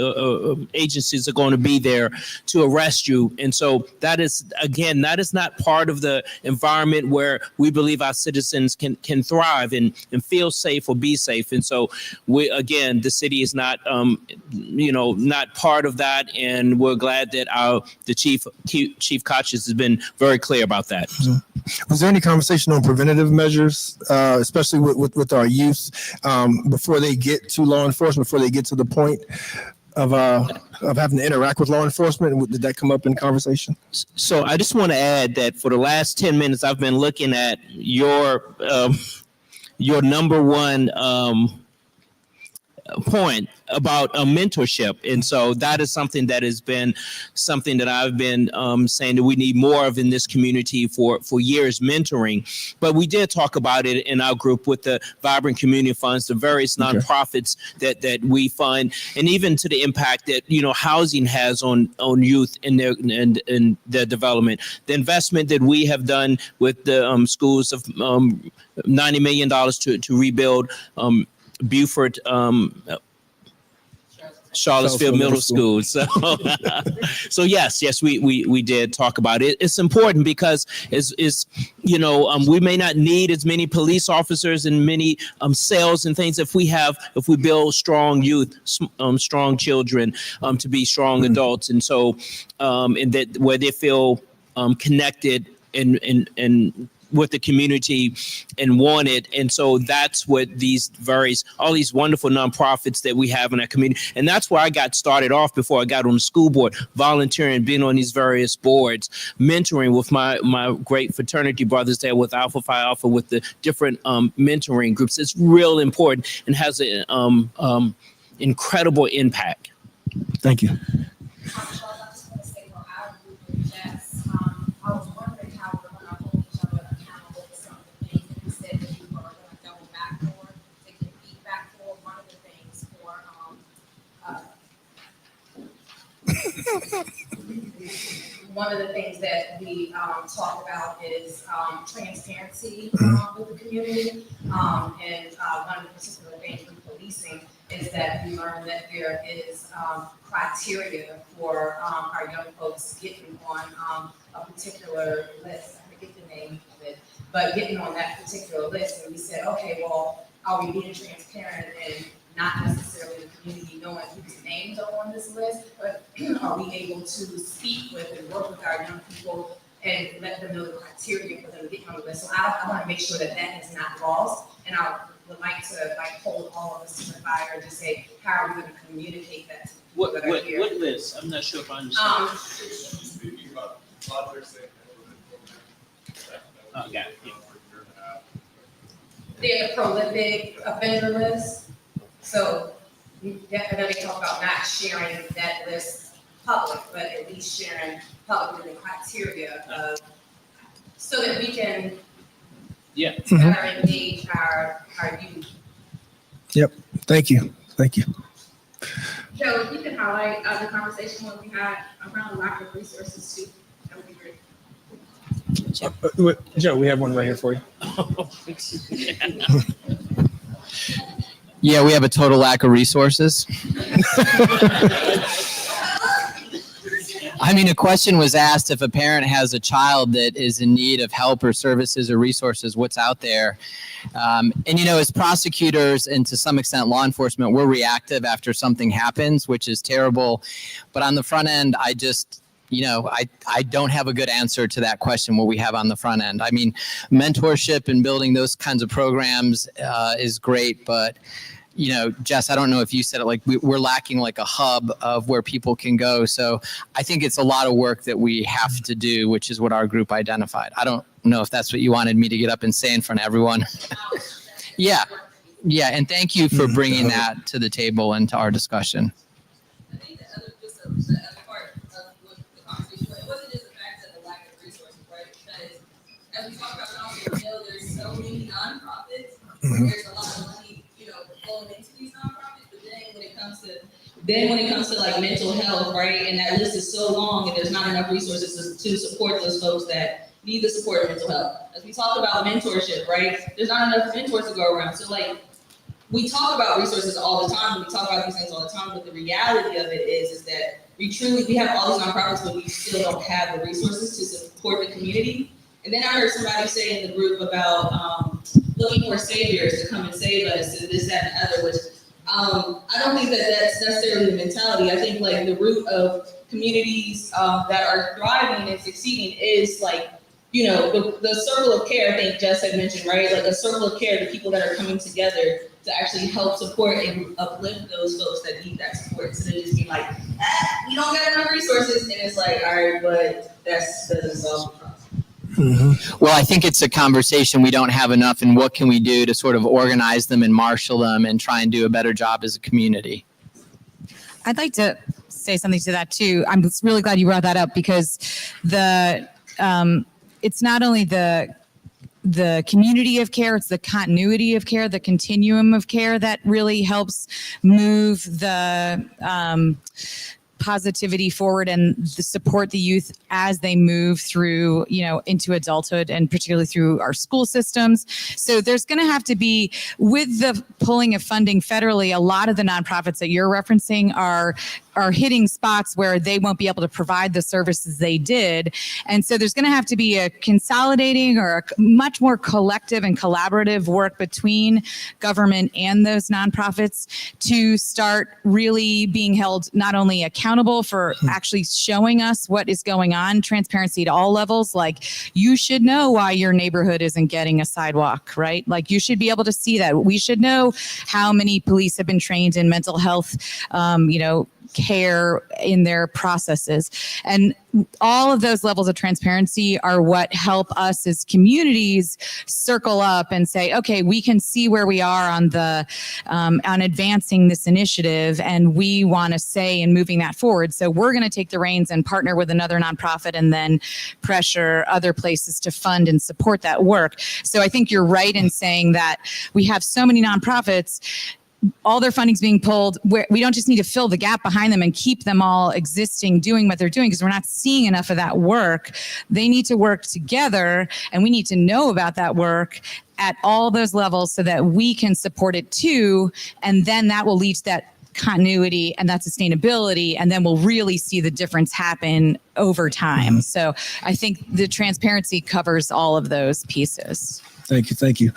agencies are going to be there to arrest you. And so that is, again, that is not part of the environment where we believe our citizens can thrive and feel safe or be safe. And so again, the city is not, not part of that. And we're glad that the Chief Kochis has been very clear about that. Was there any conversation on preventative measures, especially with our youth, before they get to law enforcement, before they get to the point of having to interact with law enforcement? Did that come up in conversation? So I just want to add that for the last 10 minutes, I've been looking at your number one point about mentorship. And so that is something that has been something that I've been saying that we need more of in this community for years, mentoring. But we did talk about it in our group with the Vibrant Community Funds, the various nonprofits that we fund, and even to the impact that, housing has on youth in their development. The investment that we have done with the schools of $90 million to rebuild Beaufort, Charlottesville Middle School. So, yes, we did talk about it. It's important because we may not need as many police officers and many cells and things if we build strong youth, strong children to be strong adults, and so and that where they feel connected and with the community and wanted. And so that's what all these wonderful nonprofits that we have in our community. And that's where I got started off before I got on the school board, volunteering, being on these various boards, mentoring with my great fraternity brothers there with Alpha Phi Alpha, with the different mentoring groups. It's real important and has an incredible impact. Thank you. One of the things that we talk about is transparency with the community. And one of the particular things with policing is that we learned that there is criteria for our young folks getting on a particular list. I forget the name of it, but getting on that particular list. And we said, okay, well, are we being transparent and not necessarily the community knowing whose names are on this list, but are we able to speak with and work with our young people and let them know the criteria for them to get on the list? So I want to make sure that that is not lost, and I would like to hold all of us to the fire and just say, how are we going to communicate that to people that are here? What list? I'm not sure if I understand. Speaking about the prolific offender list. So you definitely talk about not sharing that list public, but at least sharing publicly the criteria of, so that we can better engage our youth. Yep. Thank you. Joe, if you can highlight the conversation when we had around lack of resources too, that would be great. Joe, we have one right here for you. Yeah, we have a total lack of resources. I mean, a question was asked if a parent has a child that is in need of help or services or resources, what's out there? And, you know, as prosecutors and to some extent law enforcement, we're reactive after something happens, which is terrible. But on the front end, I just, you know, I don't have a good answer to that question, what we have on the front end. I mean, mentorship and building those kinds of programs is great, but you know, Jess, I don't know if you said it, like we're lacking like a hub of where people can go. So I think it's a lot of work that we have to do, which is what our group identified. I don't know if that's what you wanted me to get up and say in front of everyone. Yeah. Yeah. And thank you for bringing that to the table and to our discussion. I think the other, just the other part of what the conversation was, it wasn't just the fact that the lack of resources, right? Because as we talk about Charlottesville, there's so many nonprofits, there's a lot of money going into these nonprofits, but then when it comes to like mental health, right, and that list is so long and there's not enough resources to support those folks that need the support of mental health. As we talk about mentorship, right, there's not enough mentors to go around. So like, we talk about resources all the time, we talk about these things all the time, but the reality of it is that we have all these nonprofits, but we still don't have the resources to support the community. And then I heard somebody say in the group about looking for saviors to come and save us and this, that, and the other, which I don't think that that's necessarily the mentality. I think like the root of communities that are thriving and succeeding is like, you know, the circle of care, I think Jess had mentioned, right? Like a circle of care, the people that are coming together to actually help support and uplift those folks that need that support. So they just be like, we don't get enough resources. And it's like, all right, but that doesn't solve the problem. Mm-hmm. Well, I think it's a conversation we don't have enough, and what can we do to sort of organize them and marshal them and try and do a better job as a community? I'd like to say something to that too. I'm really glad you brought that up because it's not only the community of care, it's the continuity of care, the continuum of care that really helps move the positivity forward and support the youth as they move through, you know, into adulthood and particularly through our school systems. So there's going to have to be, with the pulling of funding federally, a lot of the nonprofits that you're referencing are hitting spots where they won't be able to provide the services they did. And so there's going to have to be a consolidating or a much more collective and collaborative work between government and those nonprofits to start really being held not only accountable for actually showing us what is going on, transparency at all levels, like you should know why your neighborhood isn't getting a sidewalk, right? Like you should be able to see that. We should know how many police have been trained in mental health, care in their processes. And all of those levels of transparency are what help us as communities circle up and say, okay, we can see where we are on the on advancing this initiative, and we want to say in moving that forward. So we're going to take the reins and partner with another nonprofit and then pressure other places to fund and support that work. So I think you're right in saying that we have so many nonprofits, all their funding's being pulled, where we don't just need to fill the gap behind them and keep them all existing, doing what they're doing, because we're not seeing enough of that work. They need to work together, and we need to know about that work at all those levels so that we can support it too. And then that will lead to that continuity and that sustainability, and then we'll really see the difference happen over time. So I think the transparency covers all of those pieces. Thank you. Thank you.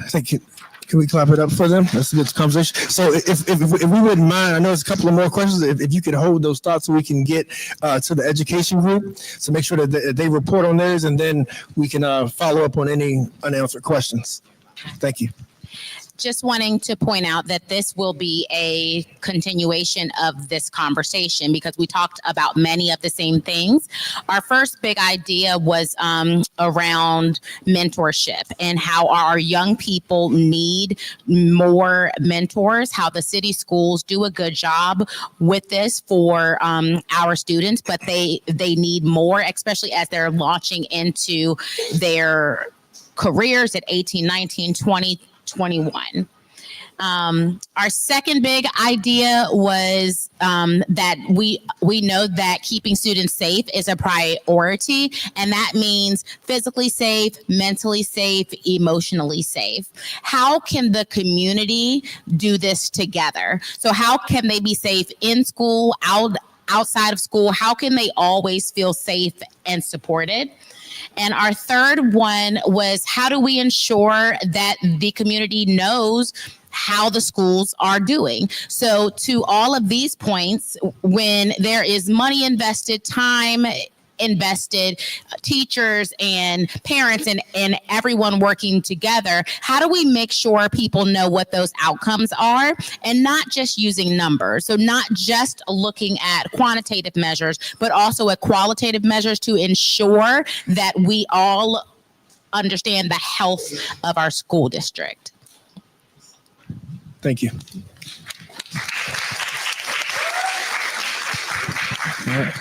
Thank you. Can we clap it up for them? That's a good conversation. So if we wouldn't mind, I know there's a couple of more questions. If you could hold those thoughts so we can get to the education group. So make sure that they report on theirs, and then we can follow up on any unanswered questions. Thank you. Just wanting to point out that this will be a continuation of this conversation because we talked about many of the same things. Our first big idea was around mentorship and how our young people need more mentors, how the city schools do a good job with this for our students, but they need more, especially as they're launching into their careers at 18, 19, 20, 21. Our second big idea was that we know that keeping students safe is a priority, and that means physically safe, mentally safe, emotionally safe. How can the community do this together? So how can they be safe in school, outside of school, how can they always feel safe and supported? And our third one was, how do we ensure that the community knows how the schools are doing? So to all of these points, when there is money invested, time invested, teachers and parents and everyone working together, how do we make sure people know what those outcomes are and not just using numbers? So not just looking at quantitative measures, but also at qualitative measures to ensure that we all understand the health of our school district. Thank you. All right.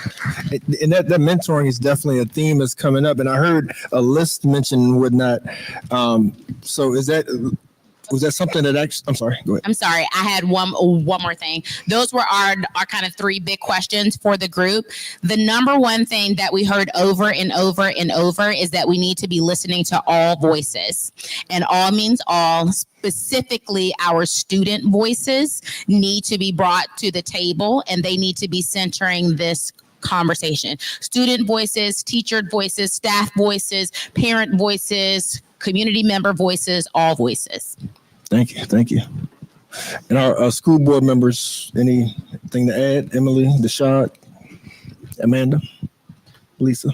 And that mentoring is definitely a theme that's coming up. And I heard a list mentioned and whatnot. So was that something that actually, I'm sorry, go ahead. I'm sorry, I had one more thing. Those were our kind of three big questions for the group. The number one thing that we heard over and over and over is that we need to be listening to all voices. And all means all. Specifically, our student voices need to be brought to the table, and they need to be centering this conversation. Student voices, teacher voices, staff voices, parent voices, community member voices, all voices. Thank you. Thank you. And our school board members, anything to add? Emily, Deshad, Amanda, Lisa?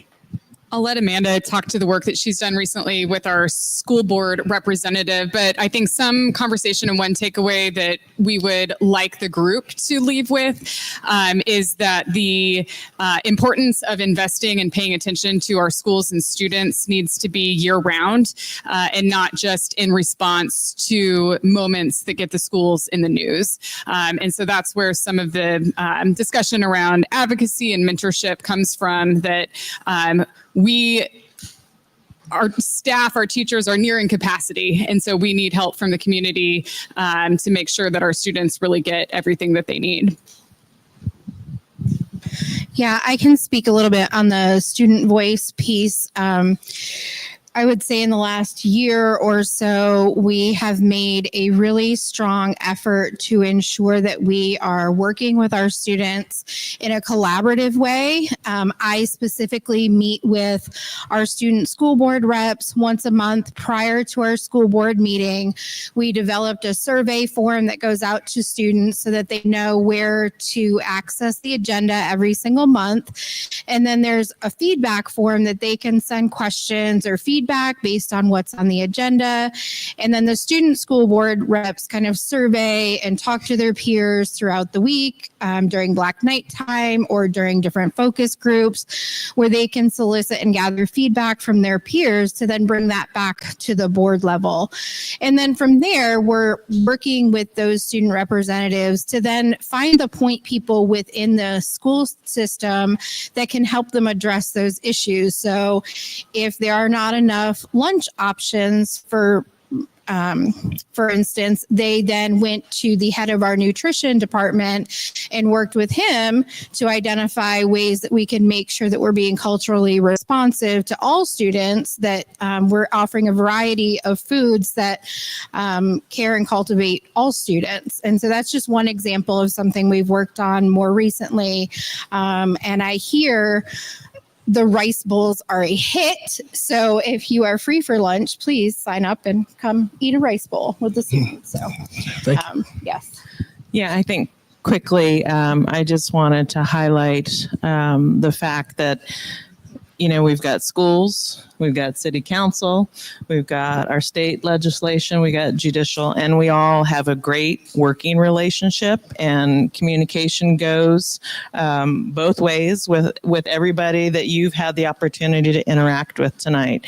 I'll let Amanda talk to the work that she's done recently with our school board representative, but I think some conversation and one takeaway that we would like the group to leave with is that the importance of investing and paying attention to our schools and students needs to be year-round and not just in response to moments that get the schools in the news. And so that's where some of the discussion around advocacy and mentorship comes from, that our staff, our teachers are nearing capacity. And so we need help from the community to make sure that our students really get everything that they need. Yeah, I can speak a little bit on the student voice piece. I would say in the last year or so, we have made a really strong effort to ensure that we are working with our students in a collaborative way. I specifically meet with our student school board reps once a month prior to our school board meeting. We developed a survey form that goes out to students so that they know where to access the agenda every single month. And then there's a feedback form that they can send questions or feedback based on what's on the agenda. And then the student school board reps kind of survey and talk to their peers throughout the week during Black Night time or during different focus groups, where they can solicit and gather feedback from their peers to then bring that back to the board level. And then from there, we're working with those student representatives to then find the point people within the school system that can help them address those issues. So if there are not enough lunch options for instance, they then went to the head of our nutrition department and worked with him to identify ways that we can make sure that we're being culturally responsive to all students, that we're offering a variety of foods that care and cultivate all students. And so that's just one example of something we've worked on more recently. And I hear the rice bowls are a hit. So if you are free for lunch, please sign up and come eat a rice bowl with the students. So, yes. Yeah, I think quickly, I just wanted to highlight the fact that, we've got schools, we've got city council, we've got our state legislation, we got judicial, and we all have a great working relationship, and communication goes both ways with everybody that you've had the opportunity to interact with tonight.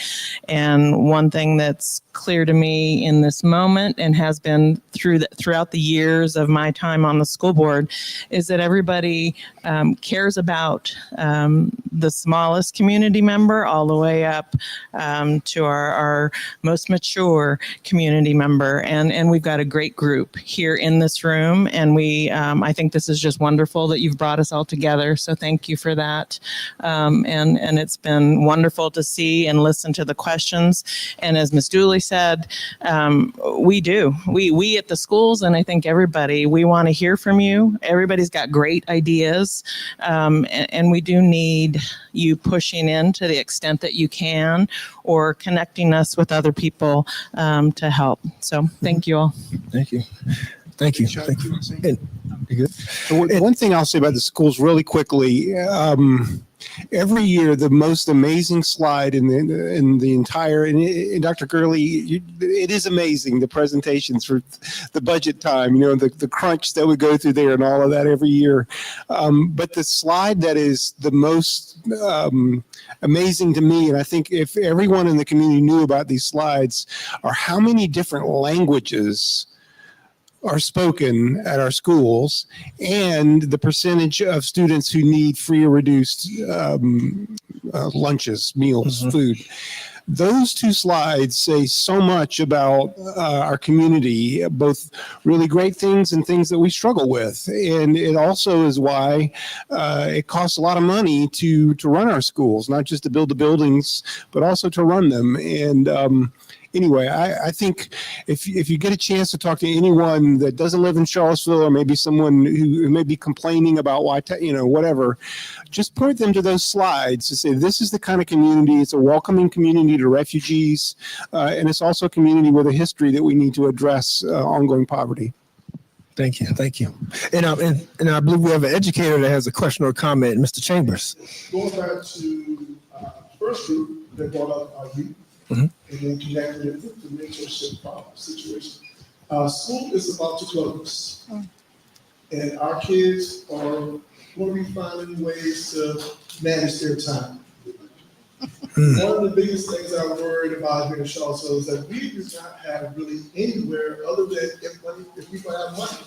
And one thing that's clear to me in this moment, and has been throughout the years of my time on the school board, is that everybody cares about the smallest community member all the way up to our most mature community member. And we've got a great group here in this room. And I think this is just wonderful that you've brought us all together. So thank you for that. And it's been wonderful to see and listen to the questions. And as Ms. Dooley said, we at the schools, and I think everybody, we want to hear from you. Everybody's got great ideas. And we do need you pushing in to the extent that you can, or connecting us with other people to help. So thank you all. Thank you. Thank you. Thank you. And, you good? One thing I'll say about the schools really quickly, every year the most amazing slide in the entire, and Dr. Gurley, it is amazing, the presentations for the budget time, the crunch that we go through there and all of that every year. But the slide that is the most amazing to me, and I think if everyone in the community knew about these slides, are how many different languages are spoken at our schools, and the percentage of students who need free or reduced lunches, meals, food. Those two slides say so much about our community, both really great things and things that we struggle with. And it also is why it costs a lot of money to run our schools, not just to build the buildings, but also to run them. And anyway, I think if you get a chance to talk to anyone that doesn't live in Charlottesville, or maybe someone who may be complaining about why, whatever, just point them to those slides to say, this is the kind of community, it's a welcoming community to refugees, and it's also a community with a history that we need to address ongoing poverty. Thank you. Thank you. And I believe we have an educator that has a question or comment, Mr. Chambers. Going back to first group that brought up our youth, and then connected it with the mentorship situation. School is about to close, and our kids are going to be finding ways to manage their time. One of the biggest things I'm worried about here in Charlottesville is that we do not have really anywhere other than if people have money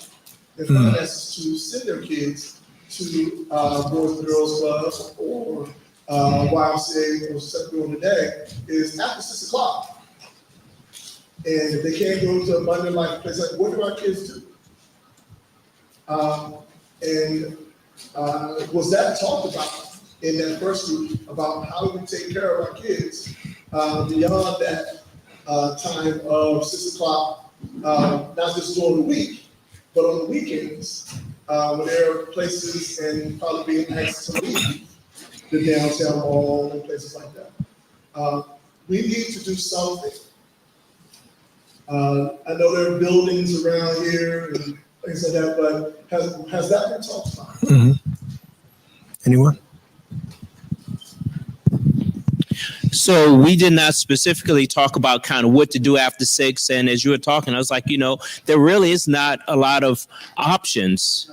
and finances to send their kids to Boys and Girls Clubs or YMCA or something during the day, is after 6 o'clock. And if they can't go to a Monday like place, like, what do our kids do? Was that talked about in that first group about how do we take care of our kids beyond that time of 6 o'clock, not just during the week, but on the weekends, when there are places and probably being asked to leave the downtown mall and places like that. We need to do something. I know there are buildings around here and things like that, but has that been talked about? Anyone? So we did not specifically talk about kind of what to do after 6. And as you were talking, I was like, there really is not a lot of options.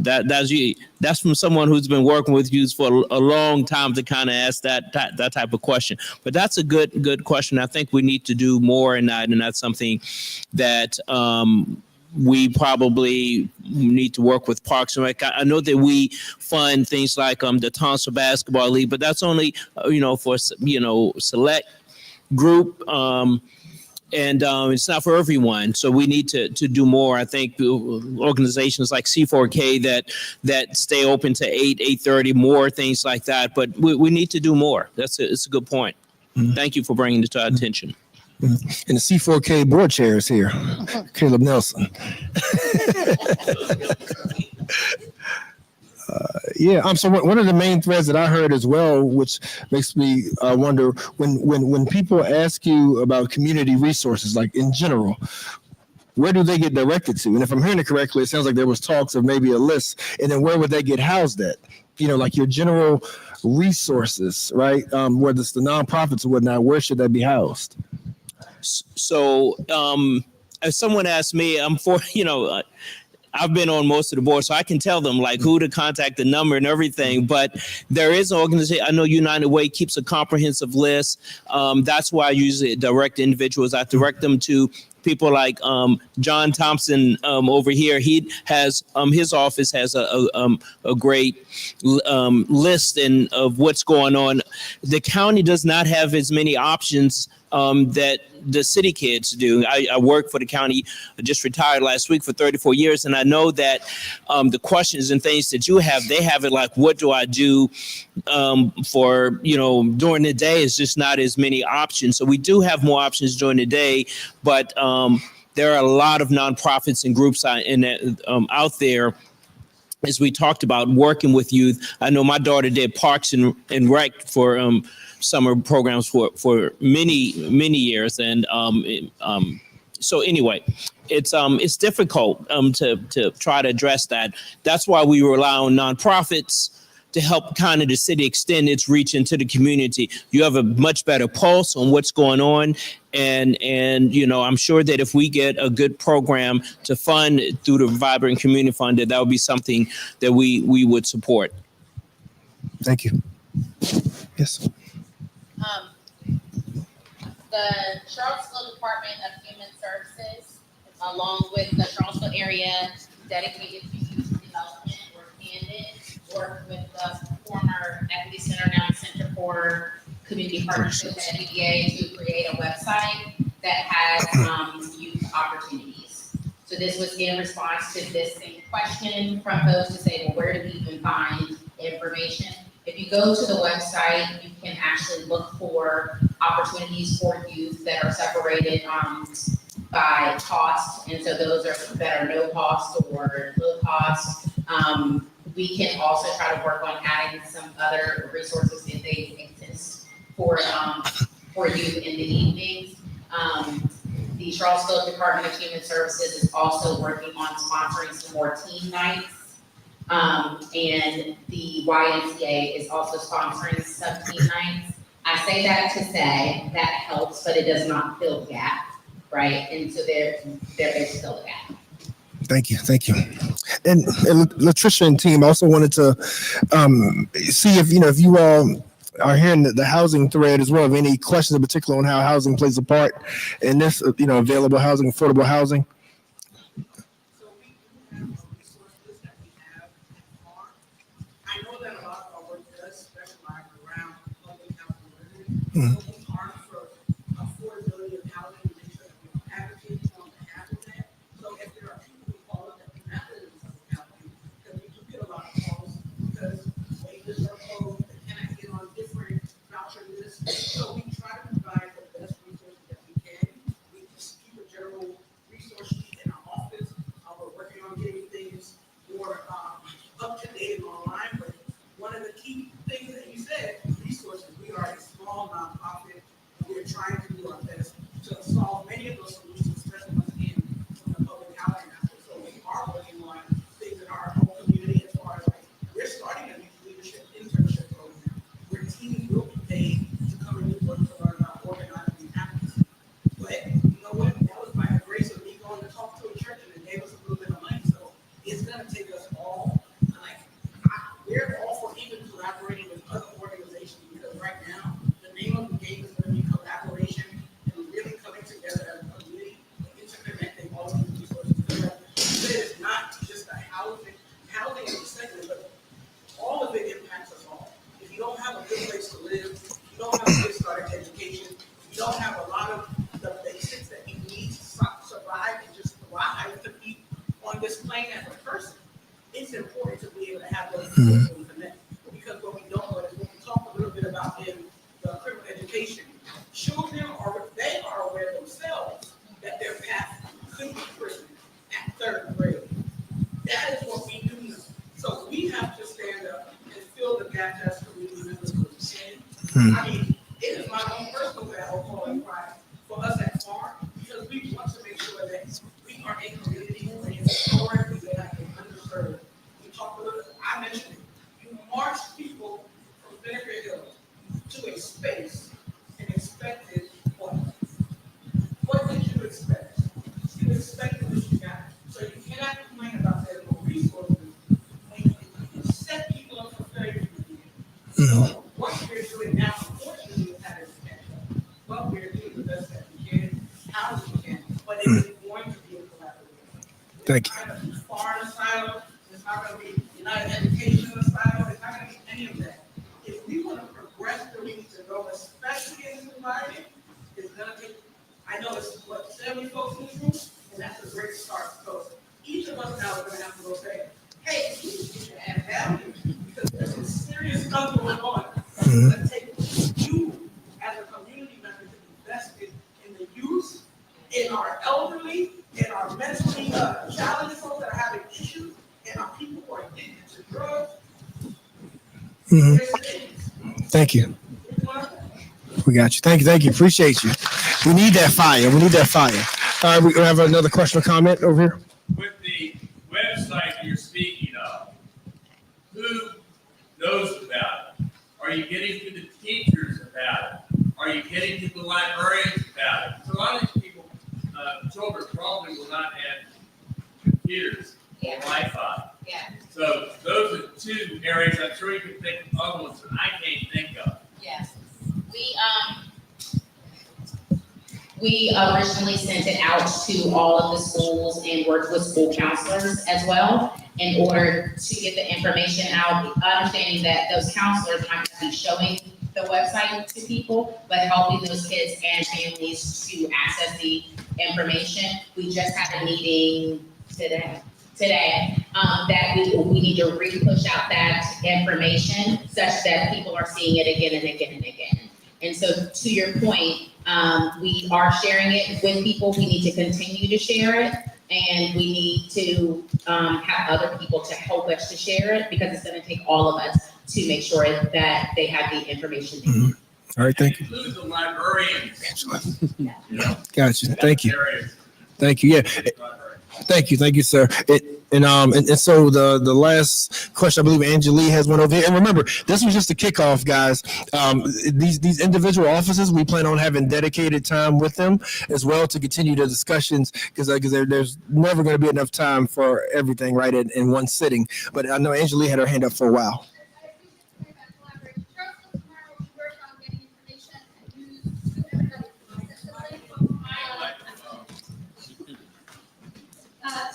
That's from someone who's been working with youth for a long time to kind of ask that type of question. But that's a good question. I think we need to do more in that, and that's something that we probably need to work with Parks and Rec. I know that we fund things like the Tonsil Basketball League, but that's only for select group. And it's not for everyone, so we need to do more. I think organizations like C4K that stay open to 8:30, more things like that. But we need to do more. It's a good point. Thank you for bringing it to our attention. And the C4K board chair is here, Caleb Nelson. So one of the main threads that I heard as well, which makes me wonder, when people ask you about community resources, like in general, where do they get directed to? And if I'm hearing it correctly, it sounds like there was talks of maybe a list, and then where would they get housed at? Like your general resources, right? Whether it's the nonprofits or whatnot, where should that be housed? So if someone asked me, I've been on most of the boards, so I can tell them like who to contact, the number and everything. But there is an organization. I know United Way keeps a comprehensive list. That's why I usually direct individuals. I direct them to people like John Thompson over here. He has his office has a great list of what's going on. The county does not have as many options that the city kids do. I work for the county. I just retired last week for 34 years, and I know that the questions and things that you have, they have it like, what do I do for, during the day? It's just not as many options. So we do have more options during the day, but there are a lot of nonprofits and groups out there. As we talked about working with youth, I know my daughter did Parks and Rec for summer programs for many years, and so anyway, it's difficult to try to address that. That's why we rely on nonprofits to help kind of the city extend its reach into the community. You have a much better pulse on what's going on. And I'm sure that if we get a good program to fund through the Vibrant Community Fund, that would be something that we would support. Thank you. Yes. The Charlottesville Department of Human Services, along with the Charlottesville area dedicated to youth development, or CANDID, worked with the former Equity Center, now the Center for Community Partnerships at EDA, to create a website that has youth opportunities. So this was in response to this same question from folks to say, well, where do we even find information? If you go to the website, you can actually look for opportunities for youth that are separated by cost. And so those that are no cost or low cost. We can also try to work on adding some other resources if they exist for youth in the evenings. The Charlottesville Department of Human Services is also working on sponsoring some more teen nights. And the YMCA is also sponsoring some teen nights. I say that to say that helps, but it does not fill the gap, right? And so there is still a gap. Thank you. And Latricia and team, I also wanted to see if you all are hearing the housing thread as well. Have any questions in particular on how housing plays a part in this, available housing, affordable housing? I know that a lot of our work does specialize around public housing. So we are for affordability of housing, to make sure that we advocate on behalf of that. So if there are people who call us that do not live in public housing, because we do get a lot of calls because wages are low, they cannot get on different voucher lists. So we try to provide the best resources that we can. We just keep a general resource sheet in our office. We're working on getting things more up to date and online, but one of the key things that you said, resources. We are a small nonprofit, and we're trying to do our best to solve many of those solutions, especially once again from the public housing aspect. So we are working on things in our own community as far as we're starting a new leadership internship program where teams will be paid to come and do work to learn about organizing and advocacy. But you know what? That was by the grace of me going to talk to a church and they gave us a little bit of money. So it's going to take us all. We're all for even collaborating with other organizations because right now the name of the game is going to be collaboration and really coming together as a community and interconnecting all of these resources together. So it's not just a housing is a segment, but all of it impacts us all. If you don't have a good place to live, you don't have a good start education, you don't have a lot of the basics that you need to survive and just thrive to be on this plane as a person. It's important to be able to have those resources and connect. Because what we don't know is when we talk a little bit about in the criminal education, children are aware themselves that their path could be prison at third grade. That is what we do know. So we have to stand up and fill the gap as community members of the city. I mean, it is my own personal battle calling pride for us at FAR because we want to make sure that we are a community where historically they have been underserved. We talked a little bit, I mentioned it. You march people from Vinegar Hills to a space and expected what? What did you expect? You expected what you got. So you cannot complain about there's no resources when you set people up for failure. So what we're doing now, unfortunately, is having to catch up. What we're doing the best that we can, how we can, but it Thank you. Foreign asylum, it's not gonna be United Education asylum, it's not gonna be any of that. If we want to progress where we need to go, especially in this environment, it's gonna take, I know it's what, 70 folks in this room, and that's a great start. So each of us now are gonna have to go say, hey, we need to add value, because there's some serious stuff going on. It's gonna take you as a community member to be invested in the youth, in our elderly, in our mentally challenged folks that are having issues, and our people who are addicted to drugs. Thank you. We got you. Thank you. Appreciate you. We need that fire. All right, we have another question or comment over here. With the website you're speaking of, who knows about it? Are you getting to the teachers about it? Are you getting to the librarians about it? So a lot of these people, children probably will not have computers or Wi-Fi. Yeah. So those are two areas I'm sure you can think of other ones that I can't think of. Yes. We originally sent it out to all of the schools and worked with school counselors as well in order to get the information out, understanding that those counselors might not be showing the website to people, but helping those kids and families to access the information. We just had a meeting today that we need to re-push out that information such that people are seeing it again and again and again. And so to your point, we are sharing it with people. We need to continue to share it, and we need to have other people to help us to share it, because it's going to take all of us to make sure that they have the information they need. All right, thank you. Include the librarians. Got you. Thank you. Yeah. Thank you, sir. And so the last question, I believe Angelique has one over here. And remember, this was just a kickoff, guys. These individual offices, we plan on having dedicated time with them as well to continue the discussions, because there's never going to be enough time for everything right in one sitting. But I know Angelique had her hand up for a while.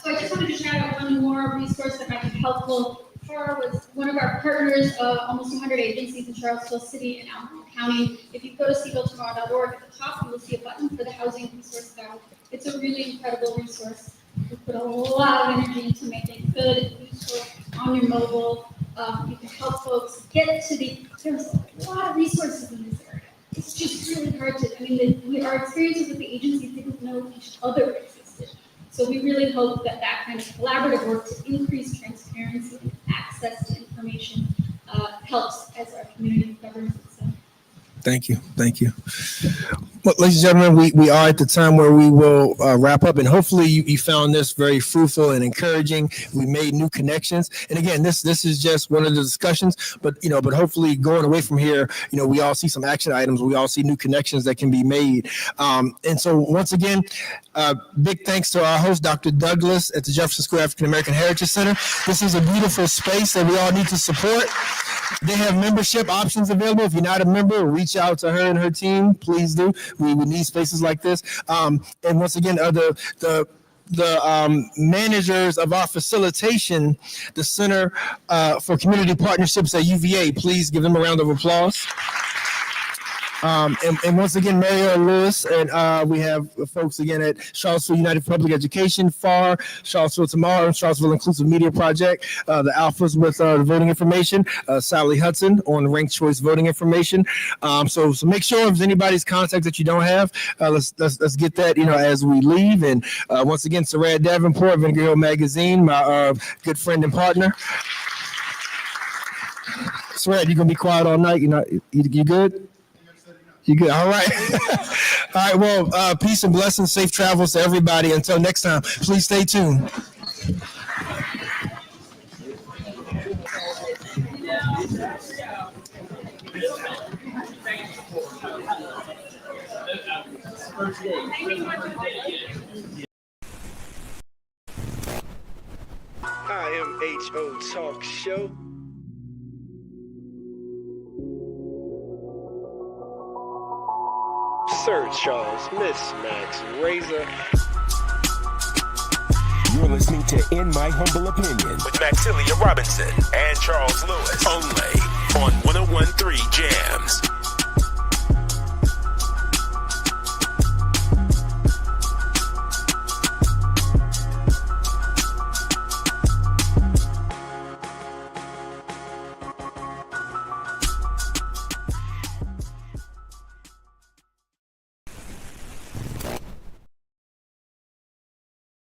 So I just wanted to shout out one more resource that might be helpful. FAR was one of our partners, almost 100 agencies in Charlottesville City and Albemarle County. If you go to cvilletomorrow.org, at the top you will see a button for the Housing Resource Guide. It's a really incredible resource. We put a lot of energy into making it good and useful on your mobile. You can help folks get to there's a lot of resources in this area. It's just really hard to, our experiences with the agencies didn't know each other existed. So we really hope that kind of collaborative work to increase transparency and access to information helps as our community governs itself. Thank you. Well, ladies and gentlemen, we are at the time where we will wrap up, and hopefully you found this very fruitful and encouraging. We made new connections, and again, this is just one of the discussions. But hopefully going away from here, we all see some action items. We all see new connections that can be made. And so once again, big thanks to our host, Dr. Douglas at the Jefferson Square African American Heritage Center. This is a beautiful space that we all need to support. They have membership options available. If you're not a member, reach out to her and her team. Please do. We need spaces like this. And once again, the managers of our facilitation, the Center for Community Partnerships at UVA, please give them a round of applause. And once again, Mario Lewis, and we have folks again at Charlottesville United Public Education, FAR, Charlottesville Tomorrow, Charlottesville Inclusive Media Project, the Alphas with the voting information, Sally Hudson on ranked choice voting information. So make sure if there's anybody's contact that you don't have, let's get that as we leave. And once again, Sarah Davenport, Vinegar Hill Magazine, my good friend and partner. Sarah, you gonna be quiet all night? You good? You good? All right. All right. Well, peace and blessings, safe travels to everybody. Until next time, please stay tuned. IMHO Talk Show. Sir Charles, Miss Max Razor. You're listening to In My Humble Opinion with Maxilia Robinson and Charles Lewis, only on 101.3 Jams.